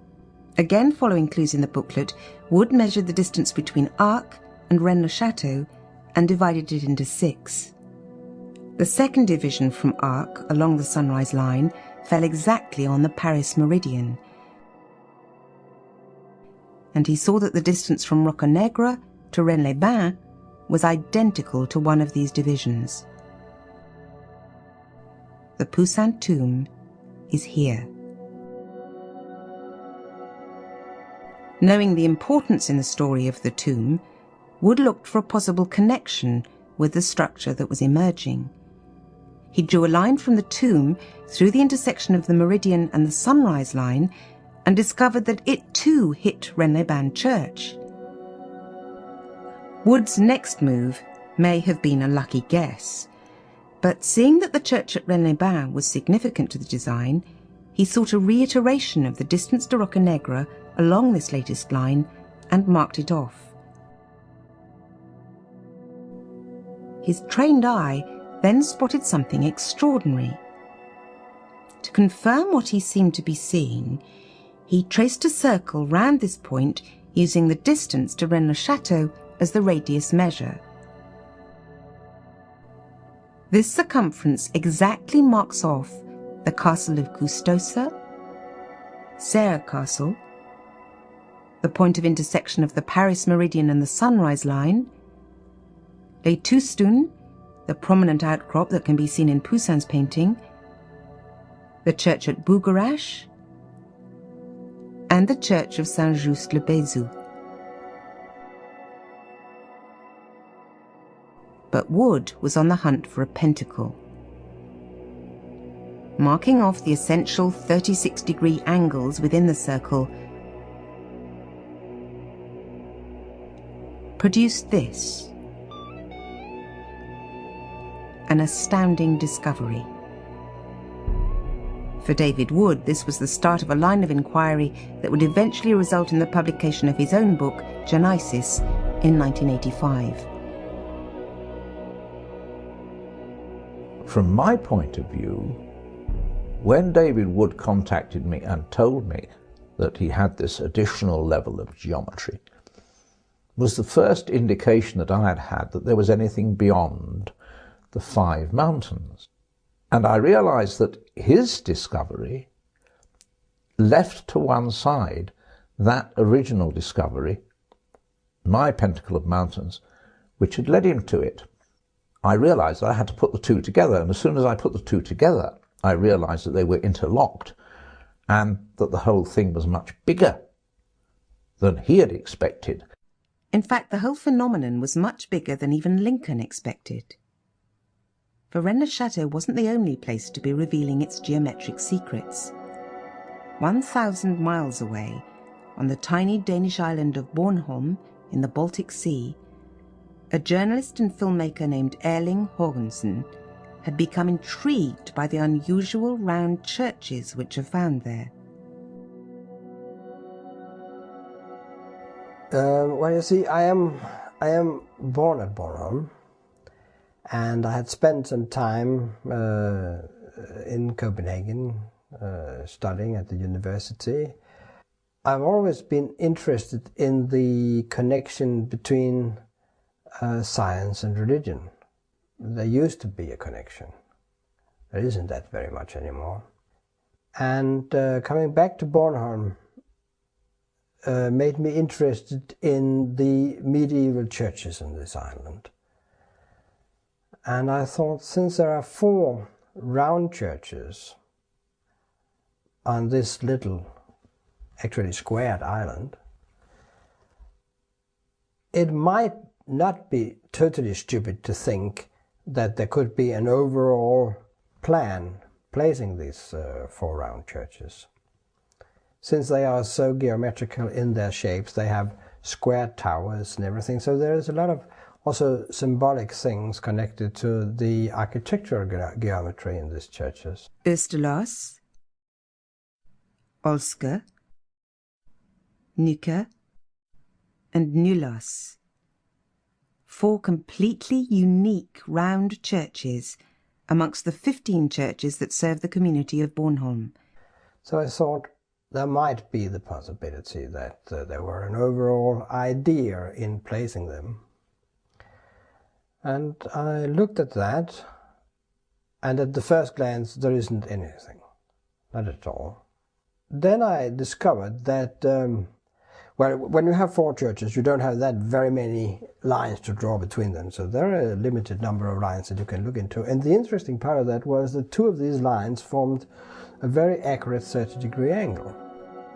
Again following clues in the booklet, Wood measured the distance between Arques and Rennes-le-Château and divided it into 6. The second division from Arques along the sunrise line fell exactly on the Paris meridian, and he saw that the distance from Rocannègre to Rennes-les-Bains was identical to one of these divisions. The Poussin tomb is here. Knowing the importance in the story of the tomb, Wood looked for a possible connection with the structure that was emerging. He drew a line from the tomb through the intersection of the meridian and the sunrise line and discovered that it too hit Rennes-les-Bains church. Wood's next move may have been a lucky guess, but seeing that the church at Rennes-les-Bains was significant to the design, he sought a reiteration of the distance to Rocannègre along this latest line and marked it off. His trained eye then spotted something extraordinary. To confirm what he seemed to be seeing, he traced a circle round this point using the distance to Rennes-le-Château as the radius measure. This circumference exactly marks off the castle of Custosa, Serres Castle, the point of intersection of the Paris meridian and the sunrise line, Les Toustoun, the prominent outcrop that can be seen in Poussin's painting, the church at Bougarache, and the church of Saint-Just-le-Bézout. But Wood was on the hunt for a pentacle. Marking off the essential 36-degree angles within the circle, produced this. An astounding discovery. For David Wood, this was the start of a line of inquiry that would eventually result in the publication of his own book, Genesis, in 1985. From my point of view, when David Wood contacted me and told me that he had this additional level of geometry, was the first indication that I had had that there was anything beyond the 5 mountains. And I realized that his discovery left to one side that original discovery, my pentacle of mountains, which had led him to it. I realized I had to put the two together, and as soon as I put the two together, I realized that they were interlocked and that the whole thing was much bigger than he had expected. In fact, the whole phenomenon was much bigger than even Lincoln expected. For Rennes-le-Château wasn't the only place to be revealing its geometric secrets. 1,000 miles away, on the tiny Danish island of Bornholm in the Baltic Sea, a journalist and filmmaker named Erling Haagensen had become intrigued by the unusual round churches which are found there. Well, you see, I am born at Bornholm, and I had spent some time in Copenhagen studying at the university. I've always been interested in the connection between science and religion. There used to be a connection. There isn't that very much anymore. And coming back to Bornholm made me interested in the medieval churches on this island. And I thought, since there are 4 round churches on this little, actually squared island, it might not be totally stupid to think that there could be an overall plan placing these 4 round churches. Since they are so geometrical in their shapes, they have squared towers and everything, so there is a lot of also symbolic things connected to the architectural geometry in these churches. Østerlars, Olsker, Nyke, and Nylars. 4 completely unique round churches amongst the 15 churches that serve the community of Bornholm. So I thought there might be the possibility that there were an overall idea in placing them. And I looked at that, and at the first glance there isn't anything, not at all. Then I discovered that, well, when you have 4 churches, you don't have that very many lines to draw between them, so there are a limited number of lines that you can look into. And the interesting part of that was that 2 of these lines formed a very accurate 30-degree angle.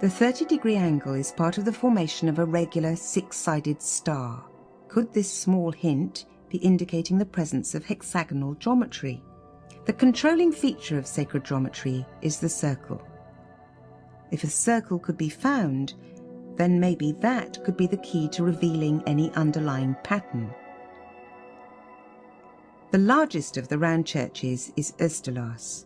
The 30-degree angle is part of the formation of a regular 6-sided star. Could this small hint be indicating the presence of hexagonal geometry? The controlling feature of sacred geometry is the circle. If a circle could be found, then maybe that could be the key to revealing any underlying pattern. The largest of the round churches is Østerlars.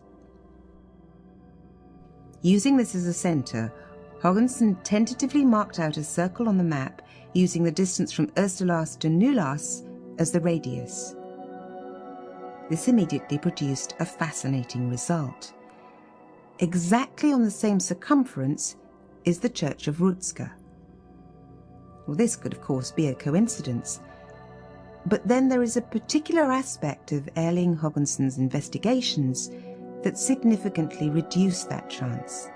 Using this as a centre, Haagensen tentatively marked out a circle on the map using the distance from Østerlars to Nylars as the radius. This immediately produced a fascinating result. Exactly on the same circumference is the church of Rudska. Well, this could of course be a coincidence, but then there is a particular aspect of Erling Haagensen's investigations that significantly reduce that chance.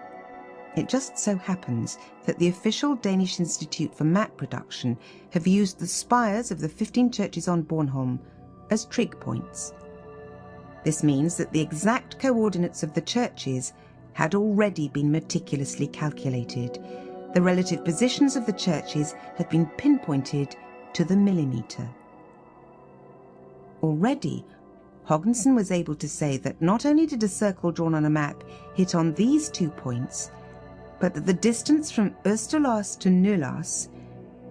It just so happens that the official Danish Institute for Map Production have used the spires of the 15 churches on Bornholm as trig points. This means that the exact coordinates of the churches had already been meticulously calculated. The relative positions of the churches had been pinpointed to the millimetre. Already, Haagensen was able to say that not only did a circle drawn on a map hit on these 2 points, but that the distance from Østerlars to Nylars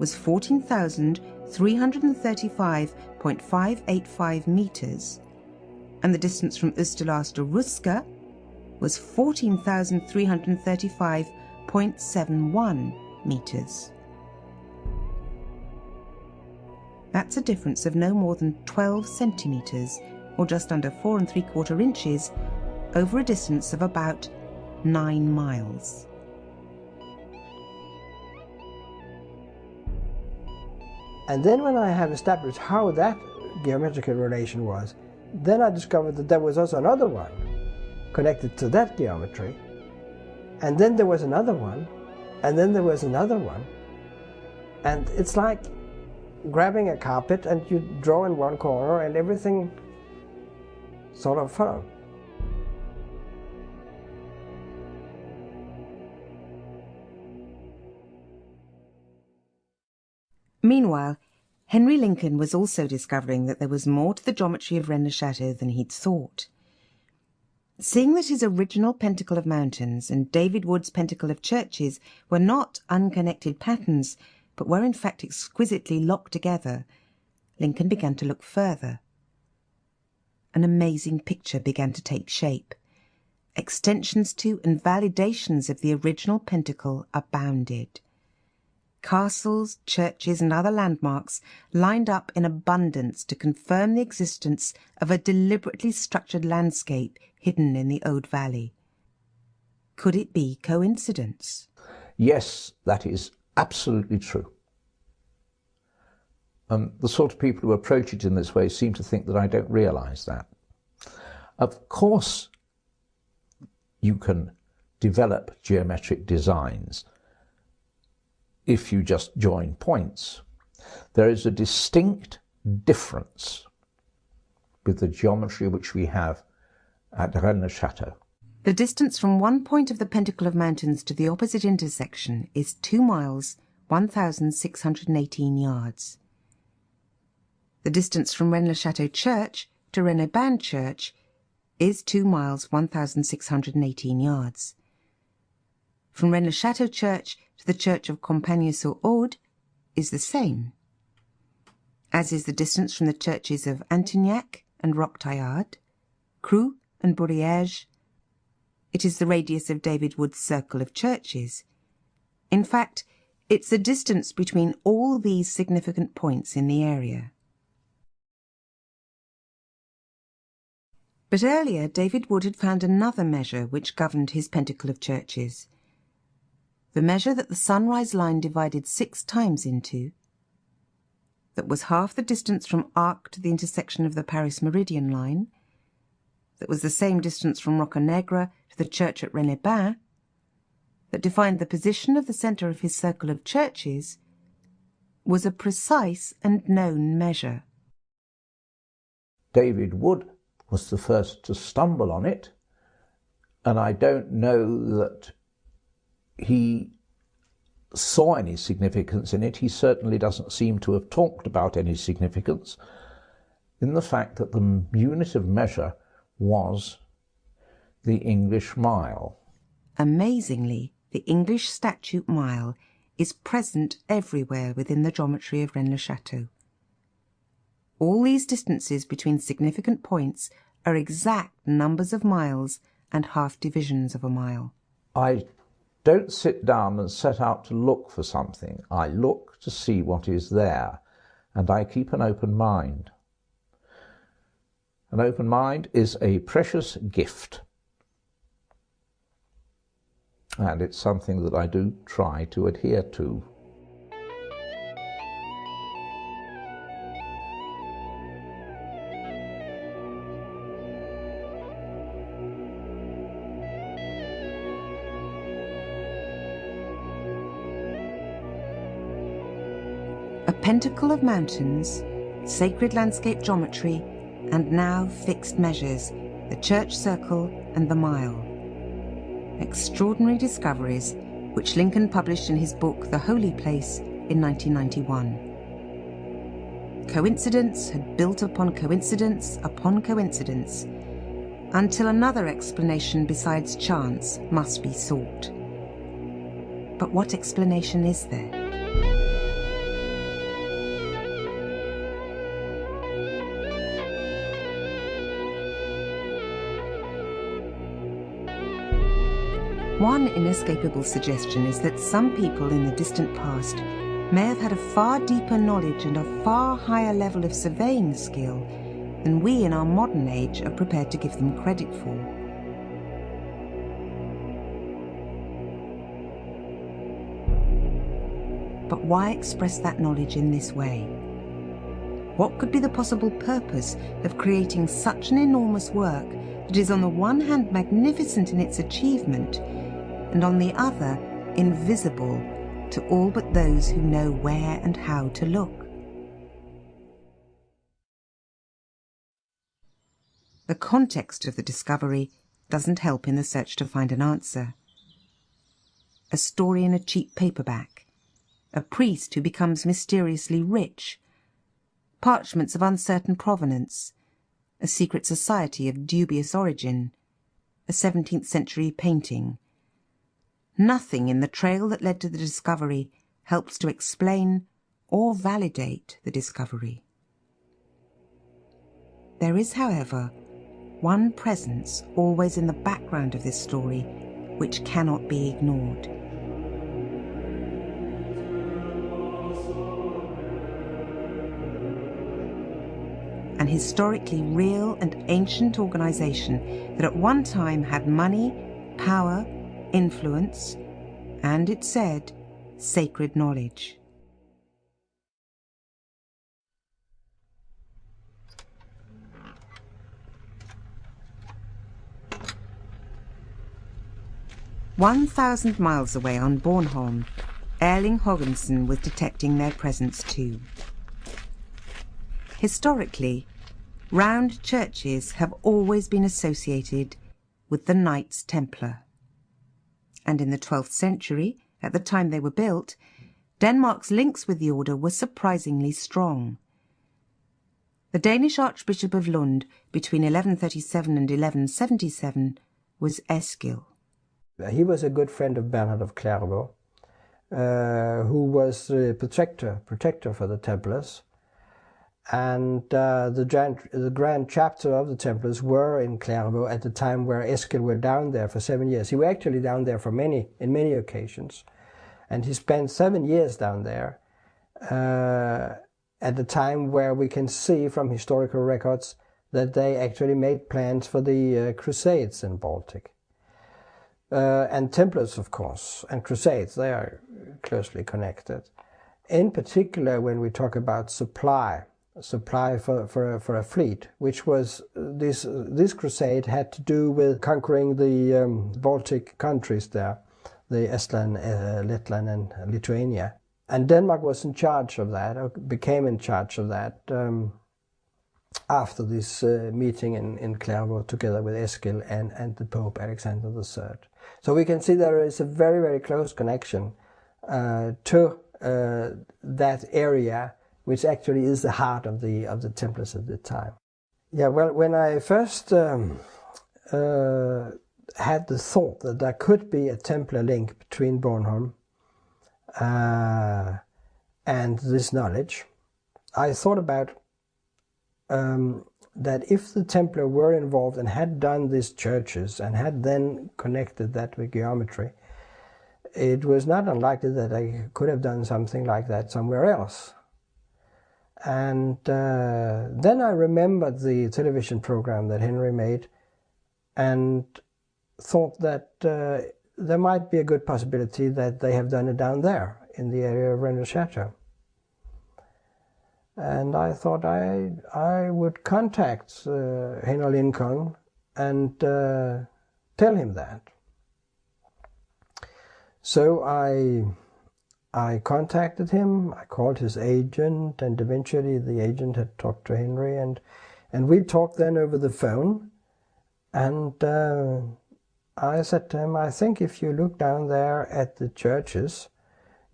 was 14,335.585 meters, and the distance from Oosterlaas to Ruska was 14,335.71 meters. That's a difference of no more than 12 centimeters, or just under 4 3/4 inches, over a distance of about 9 miles. And then when I have established how that geometrical relation was, then I discovered that there was also another one connected to that geometry, and then there was another one, and then there was another one, and it's like grabbing a carpet and you draw in one corner and everything sort of followed. Meanwhile, Henry Lincoln was also discovering that there was more to the geometry of Rennes-le-Château than he'd thought. Seeing that his original pentacle of mountains and David Wood's pentacle of churches were not unconnected patterns, but were in fact exquisitely locked together, Lincoln began to look further. An amazing picture began to take shape. Extensions to and validations of the original pentacle abounded. Castles, churches, and other landmarks lined up in abundance to confirm the existence of a deliberately structured landscape hidden in the Aude Valley. Could it be coincidence? Yes, that is absolutely true. The sort of people who approach it in this way seem to think that I don't realise that. Of course, you can develop geometric designs if you just join points. There is a distinct difference with the geometry which we have at Rennes-le-Château. The distance from one point of the Pentacle of Mountains to the opposite intersection is 2 miles, 1,618 yards. The distance from Rennes-le-Château Church to Rennes-Bain Church is 2 miles, 1,618 yards. From Rennes-le-Château Church to the Church of Compagnie-sur-Aude is the same, as is the distance from the churches of Antignac and Roquetaillade, Creux and Bourriège. It is the radius of David Wood's circle of churches. In fact, it's the distance between all these significant points in the area. But earlier, David Wood had found another measure which governed his pentacle of churches. The measure that the sunrise line divided 6 times into, that was half the distance from Arques to the intersection of the Paris Meridian line, that was the same distance from Roccanegra to the church at Rennes-Bain, that defined the position of the centre of his circle of churches, was a precise and known measure. David Wood was the first to stumble on it, and I don't know that he saw any significance in it. He certainly doesn't seem to have talked about any significance in the fact that the unit of measure was the English mile. Amazingly, the English statute mile is present everywhere within the geometry of Rennes-le-Château. All these distances between significant points are exact numbers of miles and half divisions of a mile. I don't sit down and set out to look for something. I look to see what is there, and I keep an open mind. An open mind is a precious gift, and it's something that I do try to adhere to. A pentacle of mountains, sacred landscape geometry, and now fixed measures, the church circle and the mile. Extraordinary discoveries which Lincoln published in his book The Holy Place in 1991. Coincidence had built upon coincidence until another explanation besides chance must be sought. But what explanation is there? One inescapable suggestion is that some people in the distant past may have had a far deeper knowledge and a far higher level of surveying skill than we in our modern age are prepared to give them credit for. But why express that knowledge in this way? What could be the possible purpose of creating such an enormous work that is on the one hand magnificent in its achievement, and on the other invisible to all but those who know where and how to look? The context of the discovery doesn't help in the search to find an answer. A story in a cheap paperback, a priest who becomes mysteriously rich, parchments of uncertain provenance, a secret society of dubious origin, a 17th century painting. Nothing in the trail that led to the discovery helps to explain or validate the discovery. There is, however, one presence always in the background of this story which cannot be ignored. An historically real and ancient organization that at one time had money, power, influence, and, it said, sacred knowledge. "1,000 miles away on Bornholm, Erling Hoggensen was detecting their presence too. Historically, round churches have always been associated with the Knights Templar. And in the 12th century, at the time they were built, Denmark's links with the order were surprisingly strong. The Danish Archbishop of Lund between 1137 and 1177 was Eskil. He was a good friend of Bernhard of Clairvaux, who was the protector for the Templars. And the Grand Chapter of the Templars were in Clairvaux at the time where Eskil were down there for 7 years. He was actually down there in many occasions. And he spent 7 years down there at the time where we can see from historical records that they actually made plans for the Crusades in Baltic. And Templars, of course, and Crusades, they are closely connected. In particular, when we talk about supply for a fleet, which was this crusade had to do with conquering the Baltic countries there, the Estland, Letland and Lithuania. And Denmark was in charge of that, or became in charge of that after this meeting in Clairvaux together with Eskil and the Pope Alexander III. So we can see there is a very, very close connection to that area, which actually is the heart of the Templars at the time. Yeah, well, when I first had the thought that there could be a Templar link between Bornholm and this knowledge, I thought about that if the Templar were involved and had done these churches and had then connected that with geometry, it was not unlikely that I could have done something like that somewhere else. And then I remembered the television program that Henry made and thought that there might be a good possibility that they have done it down there in the area of Rennes Chateau. And I thought I would contact Henry Lincoln and tell him that. So I contacted him, I called his agent, and eventually the agent had talked to Henry, and we talked then over the phone, and I said to him, I think if you look down there at the churches,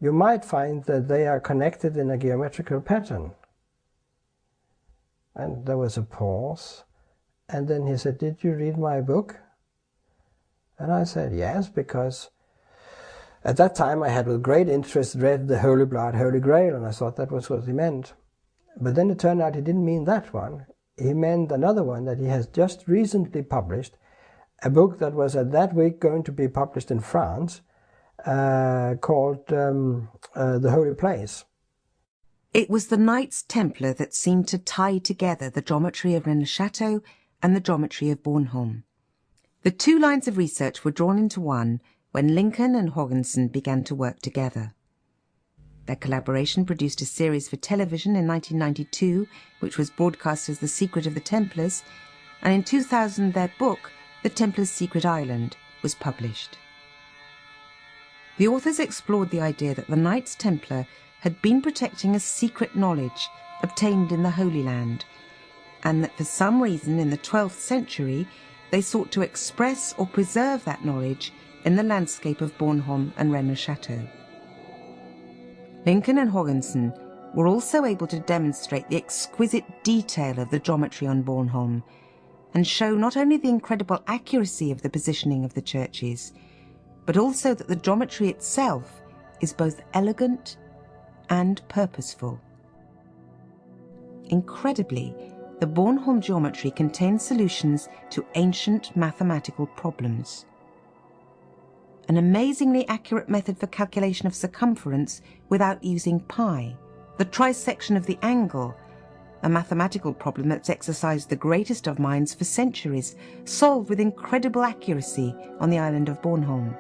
you might find that they are connected in a geometrical pattern. And there was a pause, and then he said, did you read my book? And I said, yes, because at that time I had with great interest read the Holy Blood, Holy Grail, and I thought that was what he meant. But then it turned out he didn't mean that one. He meant another one that he has just recently published, a book that was at that week going to be published in France called The Holy Place. It was the Knights Templar that seemed to tie together the geometry of Rennes-le-Château and the geometry of Bornholm. The two lines of research were drawn into one when Lincoln and Hogginson began to work together. Their collaboration produced a series for television in 1992, which was broadcast as The Secret of the Templars, and in 2000 their book, The Templars' Secret Island, was published. The authors explored the idea that the Knights Templar had been protecting a secret knowledge obtained in the Holy Land, and that for some reason in the 12th century they sought to express or preserve that knowledge in the landscape of Bornholm and Rennes-le-Château. Lincoln and Hogginson were also able to demonstrate the exquisite detail of the geometry on Bornholm and show not only the incredible accuracy of the positioning of the churches, but also that the geometry itself is both elegant and purposeful. Incredibly, the Bornholm geometry contains solutions to ancient mathematical problems. An amazingly accurate method for calculation of circumference without using pi, the trisection of the angle, a mathematical problem that's exercised the greatest of minds for centuries, solved with incredible accuracy on the island of Bornholm.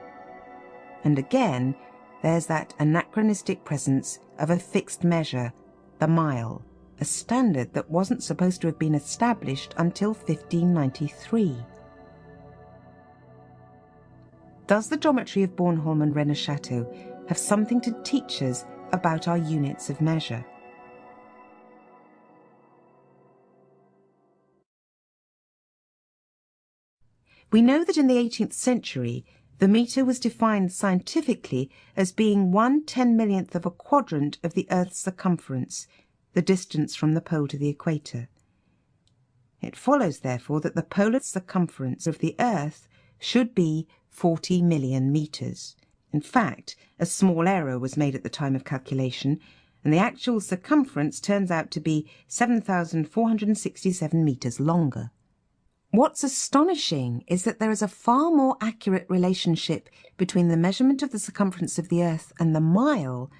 And again, there's that anachronistic presence of a fixed measure, the mile, a standard that wasn't supposed to have been established until 1593. Does the geometry of Bornholm and Rennes-le-Château have something to teach us about our units of measure? We know that in the 18th century, the metre was defined scientifically as being 1/10,000,000th of a quadrant of the Earth's circumference, the distance from the pole to the equator. It follows, therefore, that the polar circumference of the Earth should be 40 million metres. In fact, a small error was made at the time of calculation, and the actual circumference turns out to be 7,467 metres longer. What's astonishing is that there is a far more accurate relationship between the measurement of the circumference of the Earth and the mile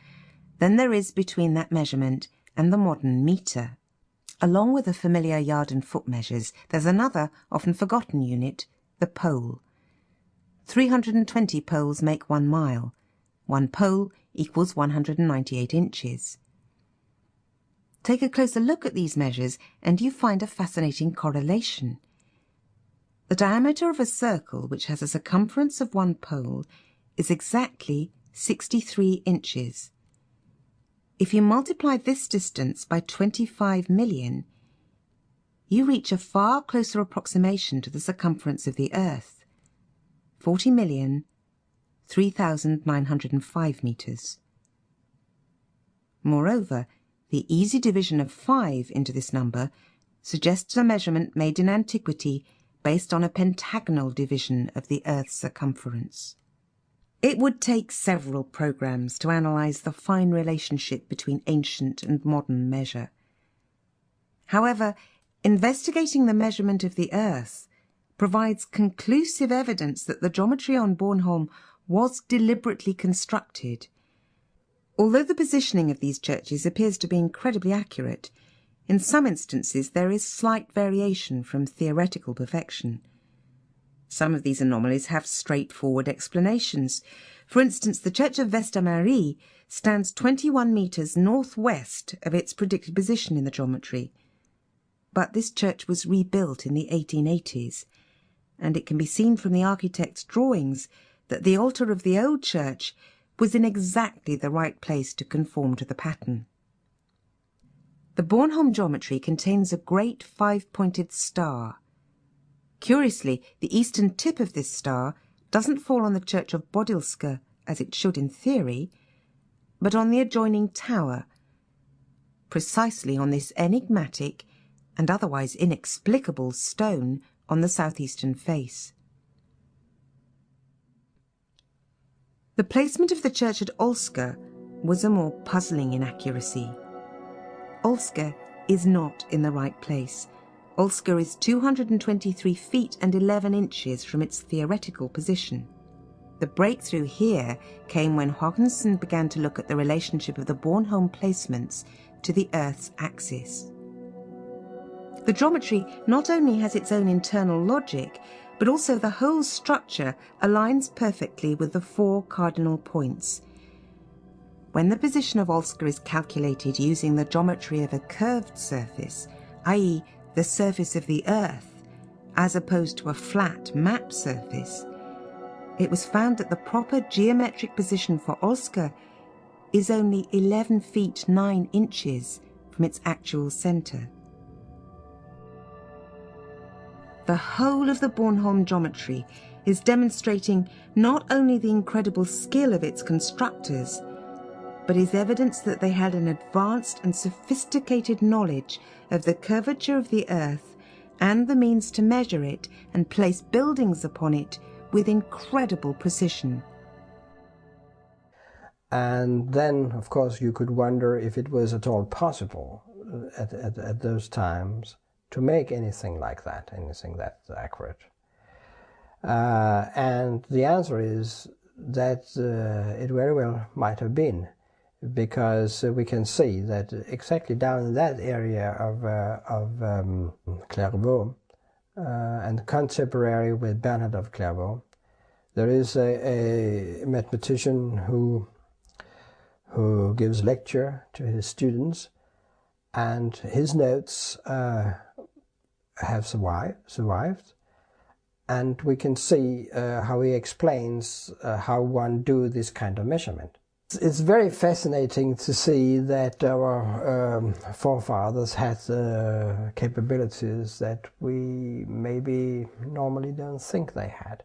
than there is between that measurement and the modern metre. Along with the familiar yard and foot measures, there's another, often forgotten unit, the pole. 320 poles make 1 mile. 1 pole equals 198 inches. Take a closer look at these measures and you find a fascinating correlation. The diameter of a circle which has a circumference of 1 pole is exactly 63 inches. If you multiply this distance by 25 million, you reach a far closer approximation to the circumference of the Earth, 40,003,905 metres. Moreover, the easy division of 5 into this number suggests a measurement made in antiquity based on a pentagonal division of the Earth's circumference. It would take several programs to analyse the fine relationship between ancient and modern measure. However, investigating the measurement of the Earth provides conclusive evidence that the geometry on Bornholm was deliberately constructed. Although the positioning of these churches appears to be incredibly accurate, in some instances there is slight variation from theoretical perfection. Some of these anomalies have straightforward explanations. For instance, the church of Vesta-Marie stands 21 metres northwest of its predicted position in the geometry. But this church was rebuilt in the 1880s, and it can be seen from the architect's drawings that the altar of the old church was in exactly the right place to conform to the pattern. The Bornholm geometry contains a great 5-pointed star. Curiously, the eastern tip of this star doesn't fall on the church of Bodilsker, as it should in theory, but on the adjoining tower, precisely on this enigmatic and otherwise inexplicable stone on the southeastern face. The placement of the church at Olsker was a more puzzling inaccuracy. Olsker is not in the right place, Ulster is 223 feet and 11 inches from its theoretical position. The breakthrough here came when Haagensen began to look at the relationship of the Bornholm placements to the Earth's axis. The geometry not only has its own internal logic, but also the whole structure aligns perfectly with the 4 cardinal points. When the position of Ulster is calculated using the geometry of a curved surface, i.e. the surface of the Earth, as opposed to a flat map surface, it was found that the proper geometric position for Ulster is only 11 feet 9 inches from its actual centre. The whole of the Bornholm geometry is demonstrating not only the incredible skill of its constructors, but is evidence that they had an advanced and sophisticated knowledge of the curvature of the Earth and the means to measure it and place buildings upon it with incredible precision. And then, of course, you could wonder if it was at all possible at those times to make anything like that, anything that accurate. And the answer is that it very well might have been, because we can see that exactly down in that area of Clairvaux, and contemporary with Bernhard of Clairvaux, there is a mathematician who gives lecture to his students, and his notes have survived, and we can see how he explains how one do this kind of measurement. It's very fascinating to see that our forefathers had capabilities that we maybe normally don't think they had.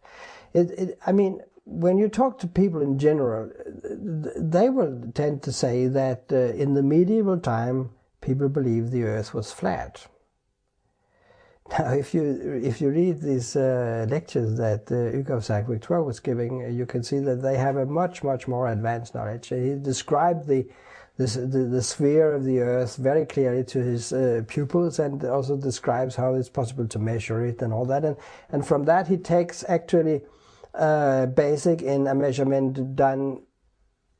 I mean, when you talk to people in general, they will tend to say that in the medieval time, people believed the Earth was flat. Now, if you read these lectures that Hugo of Saxe-Victoire was giving, you can see that they have a much more advanced knowledge. He described the sphere of the Earth very clearly to his pupils, and also describes how it's possible to measure it and all that. And from that he takes actually basic in a measurement done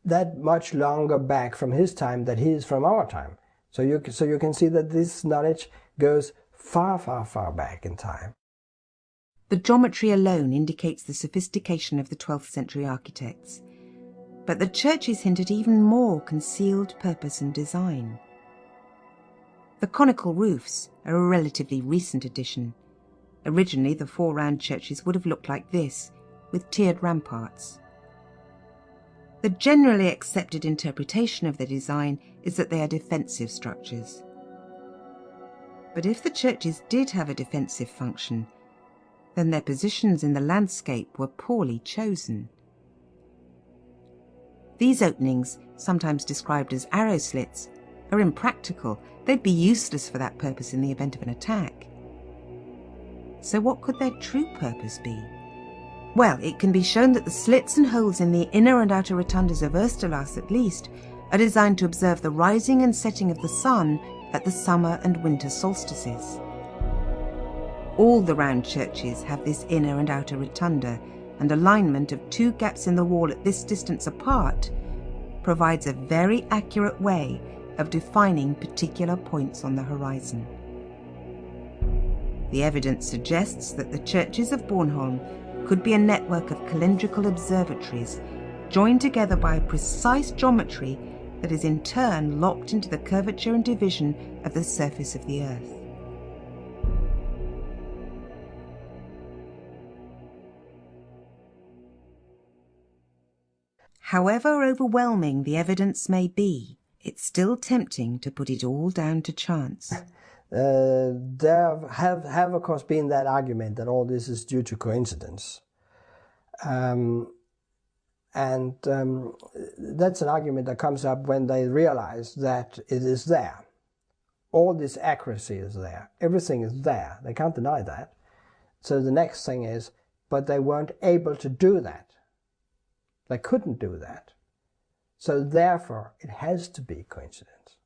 that much longer back from his time than he is from our time. So you can see that this knowledge goes far back in time. The geometry alone indicates the sophistication of the 12th century architects, but the churches hint at even more concealed purpose and design. The conical roofs are a relatively recent addition. Originally, the 4 round churches would have looked like this, with tiered ramparts. The generally accepted interpretation of their design is that they are defensive structures. But if the churches did have a defensive function, then their positions in the landscape were poorly chosen. These openings, sometimes described as arrow slits, are impractical. They'd be useless for that purpose in the event of an attack. So what could their true purpose be? Well, it can be shown that the slits and holes in the inner and outer rotundas of Oosterlaas, at least, are designed to observe the rising and setting of the sun at the summer and winter solstices. All the round churches have this inner and outer rotunda, and alignment of 2 gaps in the wall at this distance apart provides a very accurate way of defining particular points on the horizon. The evidence suggests that the churches of Bornholm could be a network of calendrical observatories joined together by a precise geometry that is in turn locked into the curvature and division of the surface of the Earth. However overwhelming the evidence may be, it's still tempting to put it all down to chance. There have of course been that argument that all this is due to coincidence. That's an argument that comes up when they realize that it is there. All this accuracy is there. Everything is there. They can't deny that. So the next thing is, but they weren't able to do that. They couldn't do that. So therefore, it has to be coincidence.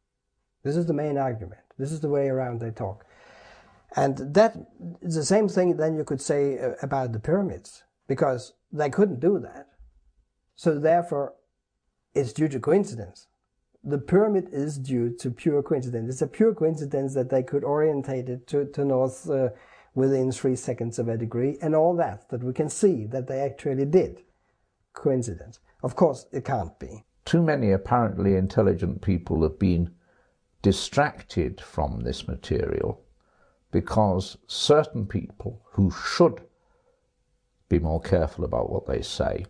This is the main argument. This is the way around they talk. And that is the same thing then you could say about the pyramids, because they couldn't do that. So therefore, it's due to coincidence. The pyramid is due to pure coincidence. It's a pure coincidence that they could orientate it to north within 3 seconds of a degree, and all that we can see that they actually did. Coincidence. Of course, it can't be. Too many apparently intelligent people have been distracted from this material because certain people who should be more careful about what they say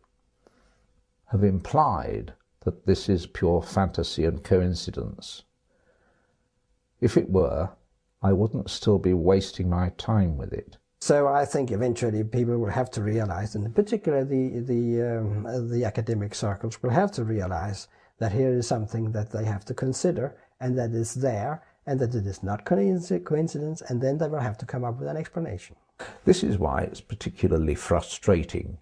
have implied that this is pure fantasy and coincidence. If it were, I wouldn't still be wasting my time with it. So I think eventually people will have to realize, and in particular the academic circles will have to realize that here is something that they have to consider, and that is there, and that it is not coincidence, and then they will have to come up with an explanation. This is why it's particularly frustrating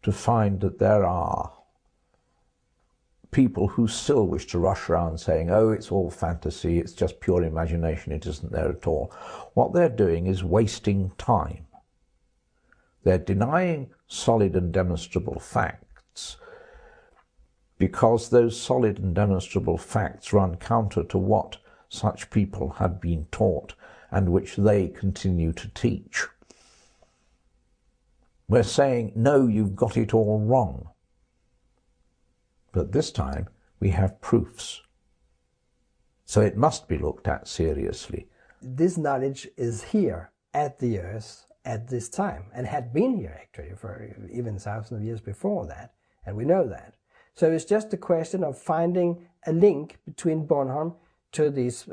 to find that there are people who still wish to rush around saying, oh, it's all fantasy, it's just pure imagination, it isn't there at all. What they're doing is wasting time. They're denying solid and demonstrable facts because those solid and demonstrable facts run counter to what such people had been taught and which they continue to teach. We're saying, no, you've got it all wrong. But this time we have proofs. So it must be looked at seriously. This knowledge is here at the Earth at this time, and had been here actually for even thousands of years before that, and we know that. So it's just a question of finding a link between Bornholm to this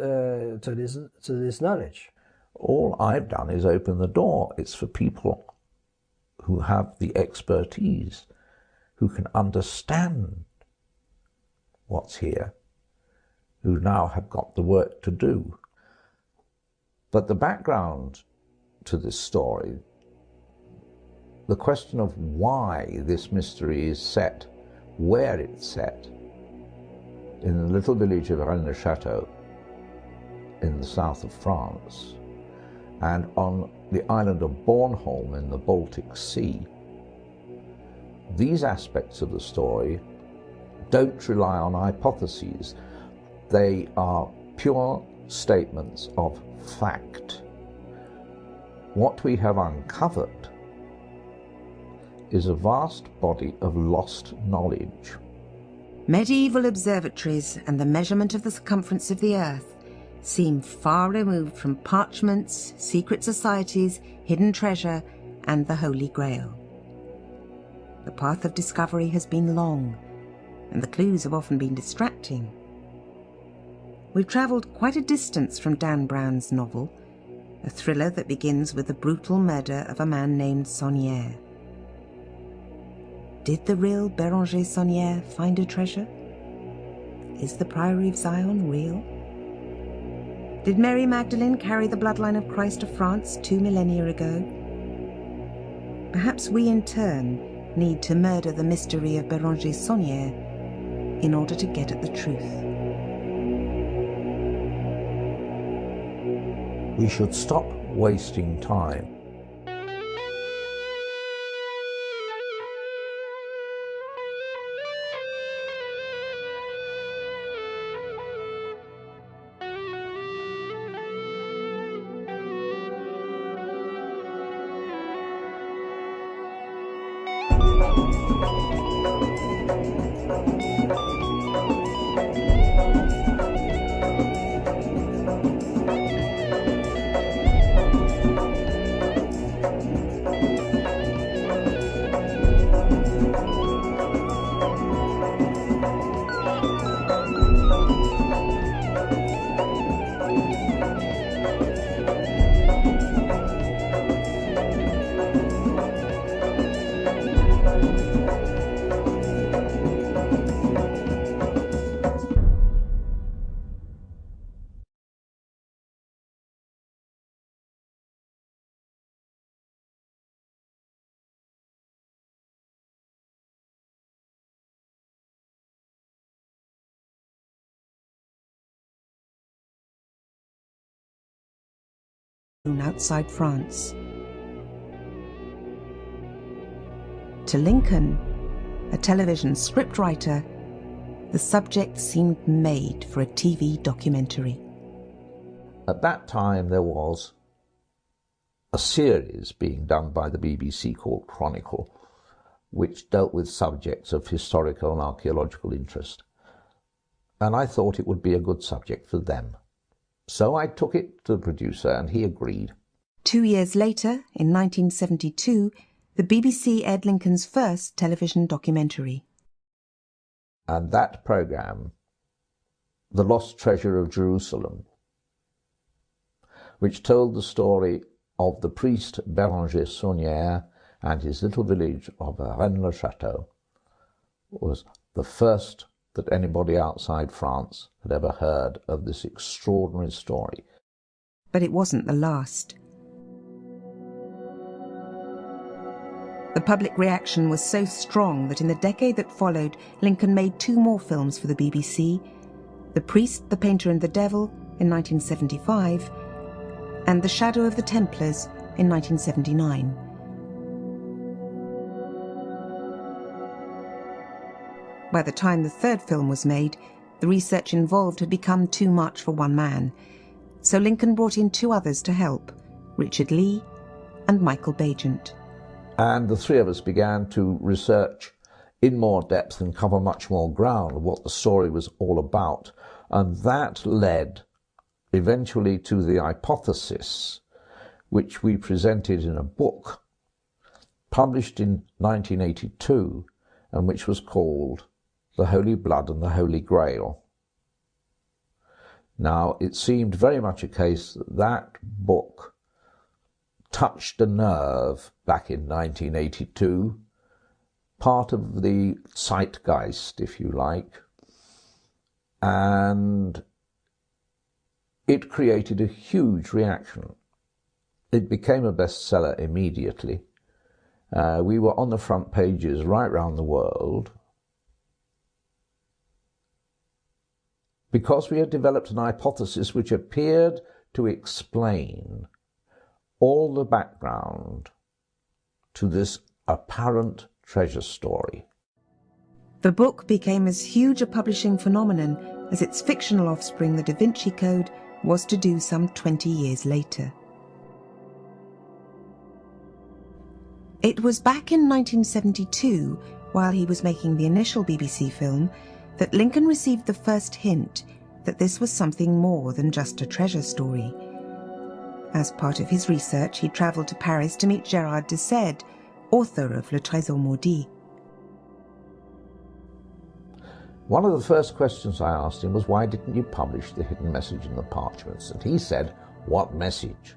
knowledge. All I've done is open the door. It's for people who have the expertise, who can understand what's here, who now have got the work to do. But the background to this story, the question of why this mystery is set, where it's set, in the little village of Rennes-le-Château in the south of France, and on the island of Bornholm in the Baltic Sea, these aspects of the story don't rely on hypotheses. They are pure statements of fact. What we have uncovered is a vast body of lost knowledge. Medieval observatories and the measurement of the circumference of the Earth seem far removed from parchments, secret societies, hidden treasure, and the Holy Grail. The path of discovery has been long, and the clues have often been distracting. We've travelled quite a distance from Dan Brown's novel, a thriller that begins with the brutal murder of a man named Saunière. Did the real Béranger Saunière find a treasure? Is the Priory of Zion real? Did Mary Magdalene carry the bloodline of Christ to France 2 millennia ago? Perhaps we in turn need to murder the mystery of Béranger Saunière in order to get at the truth. We should stop wasting time. outside France. To Lincoln, a television scriptwriter, the subject seemed made for a TV documentary. At that time there was a series being done by the BBC called Chronicle, which dealt with subjects of historical and archaeological interest. And I thought it would be a good subject for them. So I took it to the producer and he agreed. 2 years later, in 1972, the BBC aired Lincoln's first television documentary. And that programme, The Lost Treasure of Jerusalem, which told the story of the priest Béranger Saunière and his little village of Rennes-le-Château, was the first that anybody outside France had ever heard of this extraordinary story. But it wasn't the last. The public reaction was so strong that in the decade that followed, Lincoln made 2 more films for the BBC, The Priest, the Painter and the Devil in 1975, and The Shadow of the Templars in 1979. By the time the 3rd film was made, the research involved had become too much for one man, so Lincoln brought in 2 others to help, Richard Lee and Michael Bagent. And the 3 of us began to research in more depth and cover much more ground of what the story was all about. And that led eventually to the hypothesis, which we presented in a book published in 1982 and which was called The Holy Blood and the Holy Grail. Now, it seemed very much a case that that book touched a nerve back in 1982, part of the zeitgeist, if you like, and it created a huge reaction. It became a bestseller immediately. We were on the front pages right around the world because we had developed an hypothesis which appeared to explain all the background to this apparent treasure story. The book became as huge a publishing phenomenon as its fictional offspring, the DaVinci Code, was to do some 20 years later. It was back in 1972, while he was making the initial BBC film, that Lincoln received the first hint that this was something more than just a treasure story. As part of his research, he travelled to Paris to meet Gérard de Sède, author of Le Trésor Maudit. One of the first questions I asked him was, why didn't you publish the hidden message in the parchments? And he said, what message?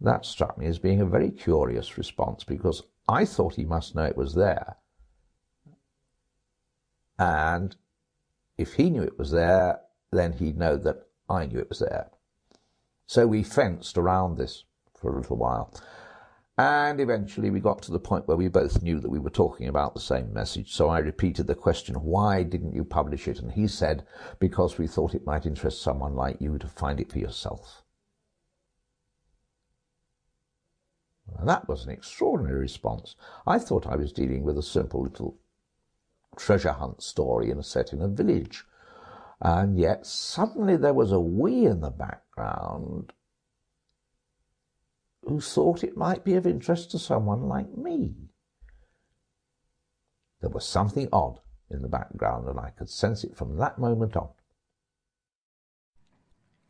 That struck me as being a very curious response, because I thought he must know it was there. And if he knew it was there, then he'd know that I knew it was there. So we fenced around this for a little while. And eventually we got to the point where we both knew that we were talking about the same message. So I repeated the question, why didn't you publish it? And he said, because we thought it might interest someone like you to find it for yourself. And that was an extraordinary response. I thought I was dealing with a simple little treasure hunt story set in a village. And yet suddenly there was a we in the background who thought it might be of interest to someone like me. There was something odd in the background, and I could sense it from that moment on.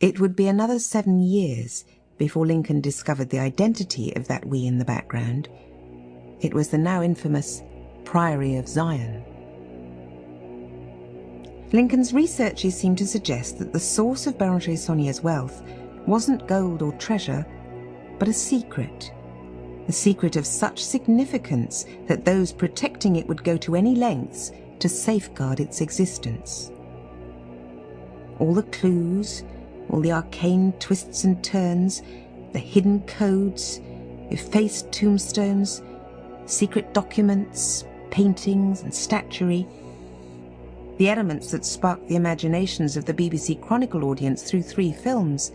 It would be another 7 years before Lincoln discovered the identity of that we in the background. It was the now infamous Priory of Zion. Lincoln's researches seem to suggest that the source of Béranger Saunière's wealth wasn't gold or treasure, but a secret of such significance that those protecting it would go to any lengths to safeguard its existence. All the clues, all the arcane twists and turns, the hidden codes, effaced tombstones, secret documents, paintings and statuary, the elements that sparked the imaginations of the BBC Chronicle audience through 3 films,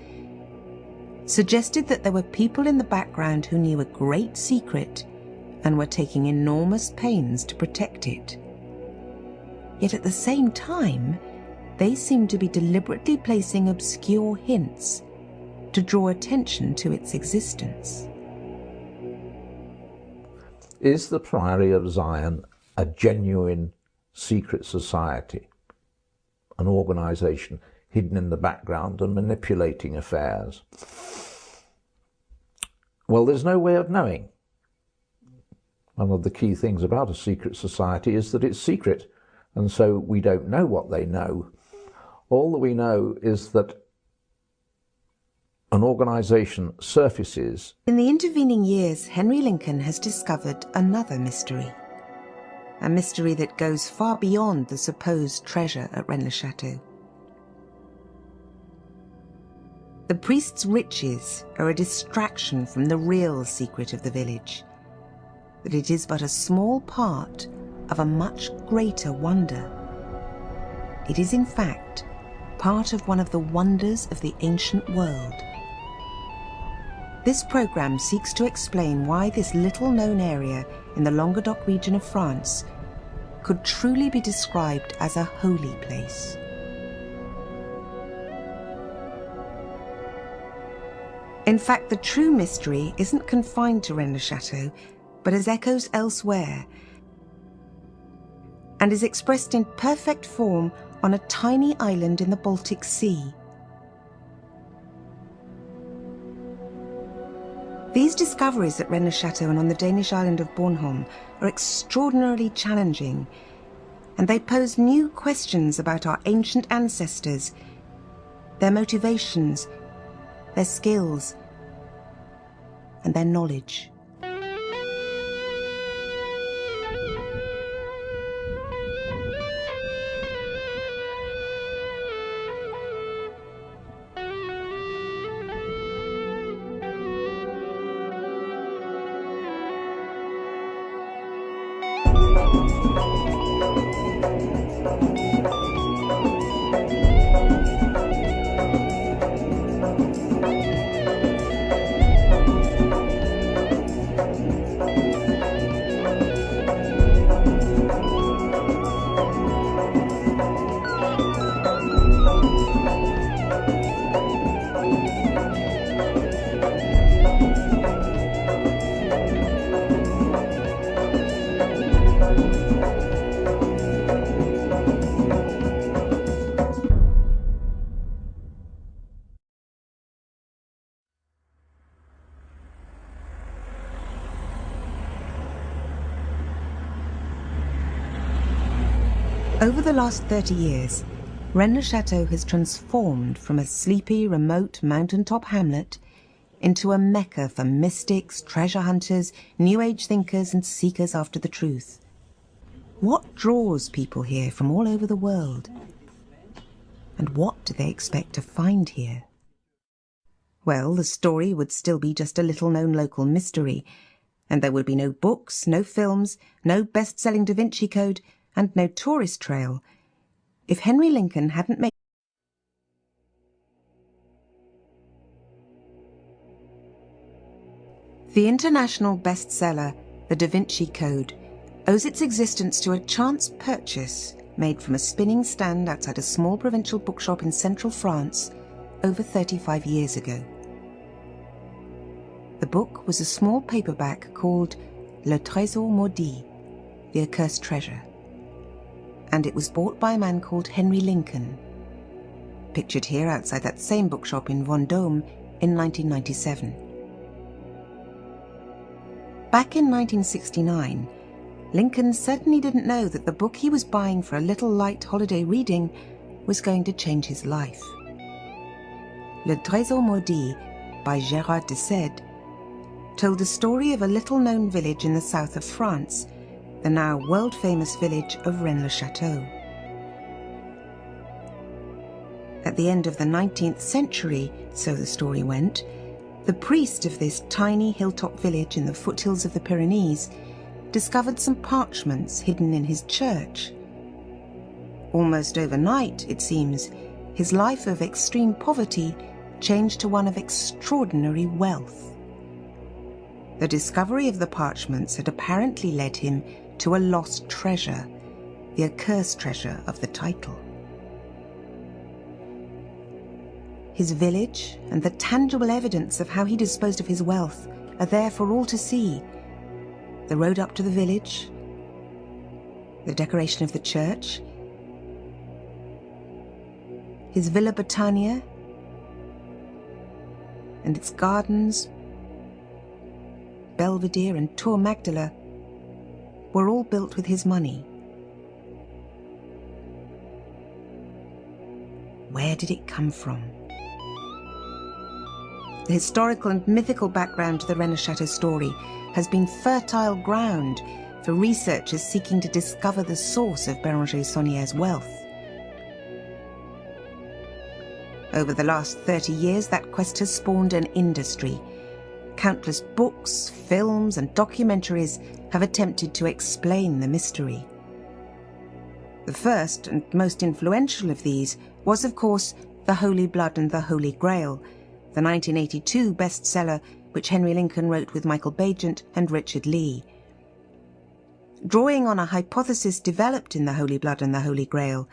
suggested that there were people in the background who knew a great secret and were taking enormous pains to protect it. Yet at the same time, they seemed to be deliberately placing obscure hints to draw attention to its existence. Is the Priory of Zion a genuine secret society, an organisation hidden in the background and manipulating affairs? Well, there's no way of knowing. One of the key things about a secret society is that it's secret, and so we don't know what they know. All that we know is that an organisation surfaces. In the intervening years, Henry Lincoln has discovered another mystery. A mystery that goes far beyond the supposed treasure at Rennes-le-Château. The priest's riches are a distraction from the real secret of the village, that it is but a small part of a much greater wonder. It is in fact part of one of the wonders of the ancient world. This programme seeks to explain why this little-known area in the Languedoc region of France could truly be described as a holy place. In fact, the true mystery isn't confined to Rennes-le-Château, but has echoes elsewhere, and is expressed in perfect form on a tiny island in the Baltic Sea. These discoveries at Rennes-le-Château and on the Danish island of Bornholm are extraordinarily challenging, and they pose new questions about our ancient ancestors, their motivations, their skills, and their knowledge. Over the last 30 years, Rennes-le-Château has transformed from a sleepy, remote mountaintop hamlet into a mecca for mystics, treasure hunters, New Age thinkers and seekers after the truth. What draws people here from all over the world? And what do they expect to find here? Well, the story would still be just a little-known local mystery, and there would be no books, no films, no best-selling DaVinci Code, and no tourist trail if Henry Lincoln hadn't made the international bestseller, The DaVinci Code, owes its existence to a chance purchase made from a spinning stand outside a small provincial bookshop in central France over 35 years ago. The book was a small paperback called Le Trésor Maudit, The Accursed Treasure, and it was bought by a man called Henry Lincoln, pictured here outside that same bookshop in Vendôme in 1997. Back in 1969, Lincoln certainly didn't know that the book he was buying for a little light holiday reading was going to change his life. Le Trésor Maudit by Gérard de Sède told the story of a little-known village in the south of France, the now world-famous village of Rennes-le-Château. At the end of the 19th century, so the story went, the priest of this tiny hilltop village in the foothills of the Pyrenees discovered some parchments hidden in his church. Almost overnight, it seems, his life of extreme poverty changed to one of extraordinary wealth. The discovery of the parchments had apparently led him to a lost treasure, the accursed treasure of the title. His village and the tangible evidence of how he disposed of his wealth are there for all to see. The road up to the village, the decoration of the church, his Villa Britannia and its gardens, Belvedere and Tour Magdala, were all built with his money. Where did it come from? The historical and mythical background to the Rennes-le-Château story has been fertile ground for researchers seeking to discover the source of Béranger Saunier's wealth. Over the last 30 years, that quest has spawned an industry. Countless books, films, and documentaries have attempted to explain the mystery. The first and most influential of these was, of course, The Holy Blood and the Holy Grail, the 1982 bestseller which Henry Lincoln wrote with Michael Bagent and Richard Lee. Drawing on a hypothesis developed in The Holy Blood and the Holy Grail,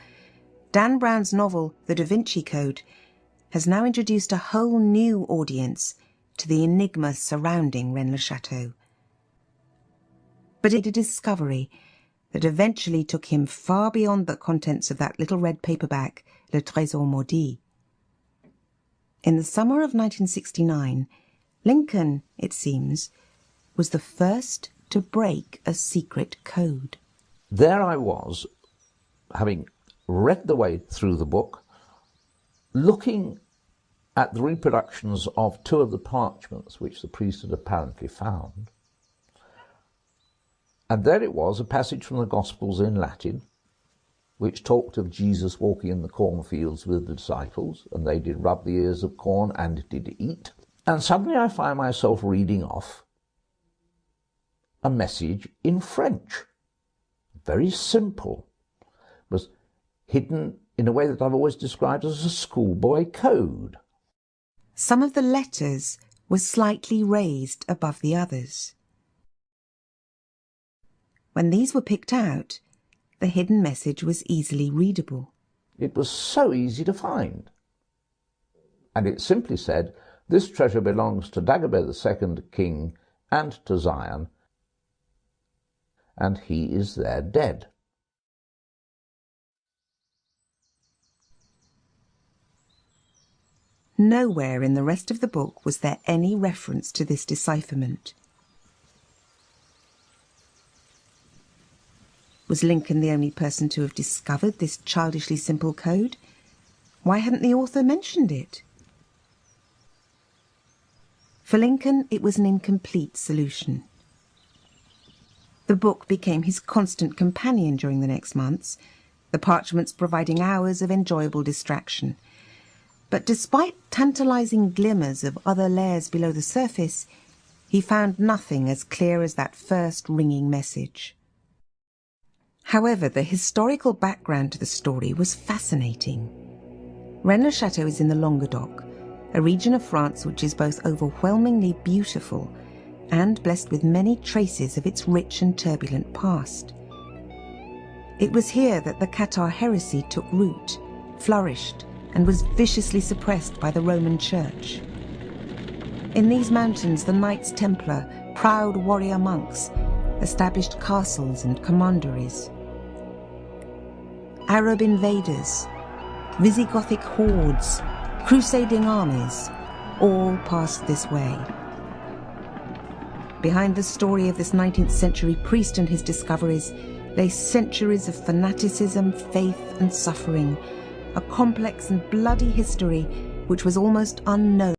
Dan Brown's novel The DaVinci Code has now introduced a whole new audience to the enigma surrounding Rennes-le-Château. But it a discovery that eventually took him far beyond the contents of that little red paperback, Le Trésor Maudit. In the summer of 1969, Lincoln, it seems, was the first to break a secret code. There I was, having read the way through the book, looking at the reproductions of two of the parchments which the priest had apparently found. And there it was, a passage from the Gospels in Latin, which talked of Jesus walking in the cornfields with the disciples, and they did rub the ears of corn and did eat. And suddenly I find myself reading off a message in French. Very simple. It was hidden in a way that I've always described as a schoolboy code. Some of the letters were slightly raised above the others. When these were picked out, the hidden message was easily readable. It was so easy to find. And it simply said, "This treasure belongs to Dagobert II, king, and to Zion, and he is there dead." Nowhere in the rest of the book was there any reference to this decipherment. Was Lincoln the only person to have discovered this childishly simple code? Why hadn't the author mentioned it? For Lincoln, it was an incomplete solution. The book became his constant companion during the next months, the parchments providing hours of enjoyable distraction. But despite tantalizing glimmers of other layers below the surface, he found nothing as clear as that first ringing message. However, the historical background to the story was fascinating. Rennes-le-Château is in the Languedoc, a region of France which is both overwhelmingly beautiful and blessed with many traces of its rich and turbulent past. It was here that the Cathar heresy took root, flourished, and was viciously suppressed by the Roman Church. In these mountains, the Knights Templar, proud warrior monks, established castles and commanderies. Arab invaders, Visigothic hordes, crusading armies, all passed this way. Behind the story of this 19th century priest and his discoveries lay centuries of fanaticism, faith and suffering, a complex and bloody history which was almost unknown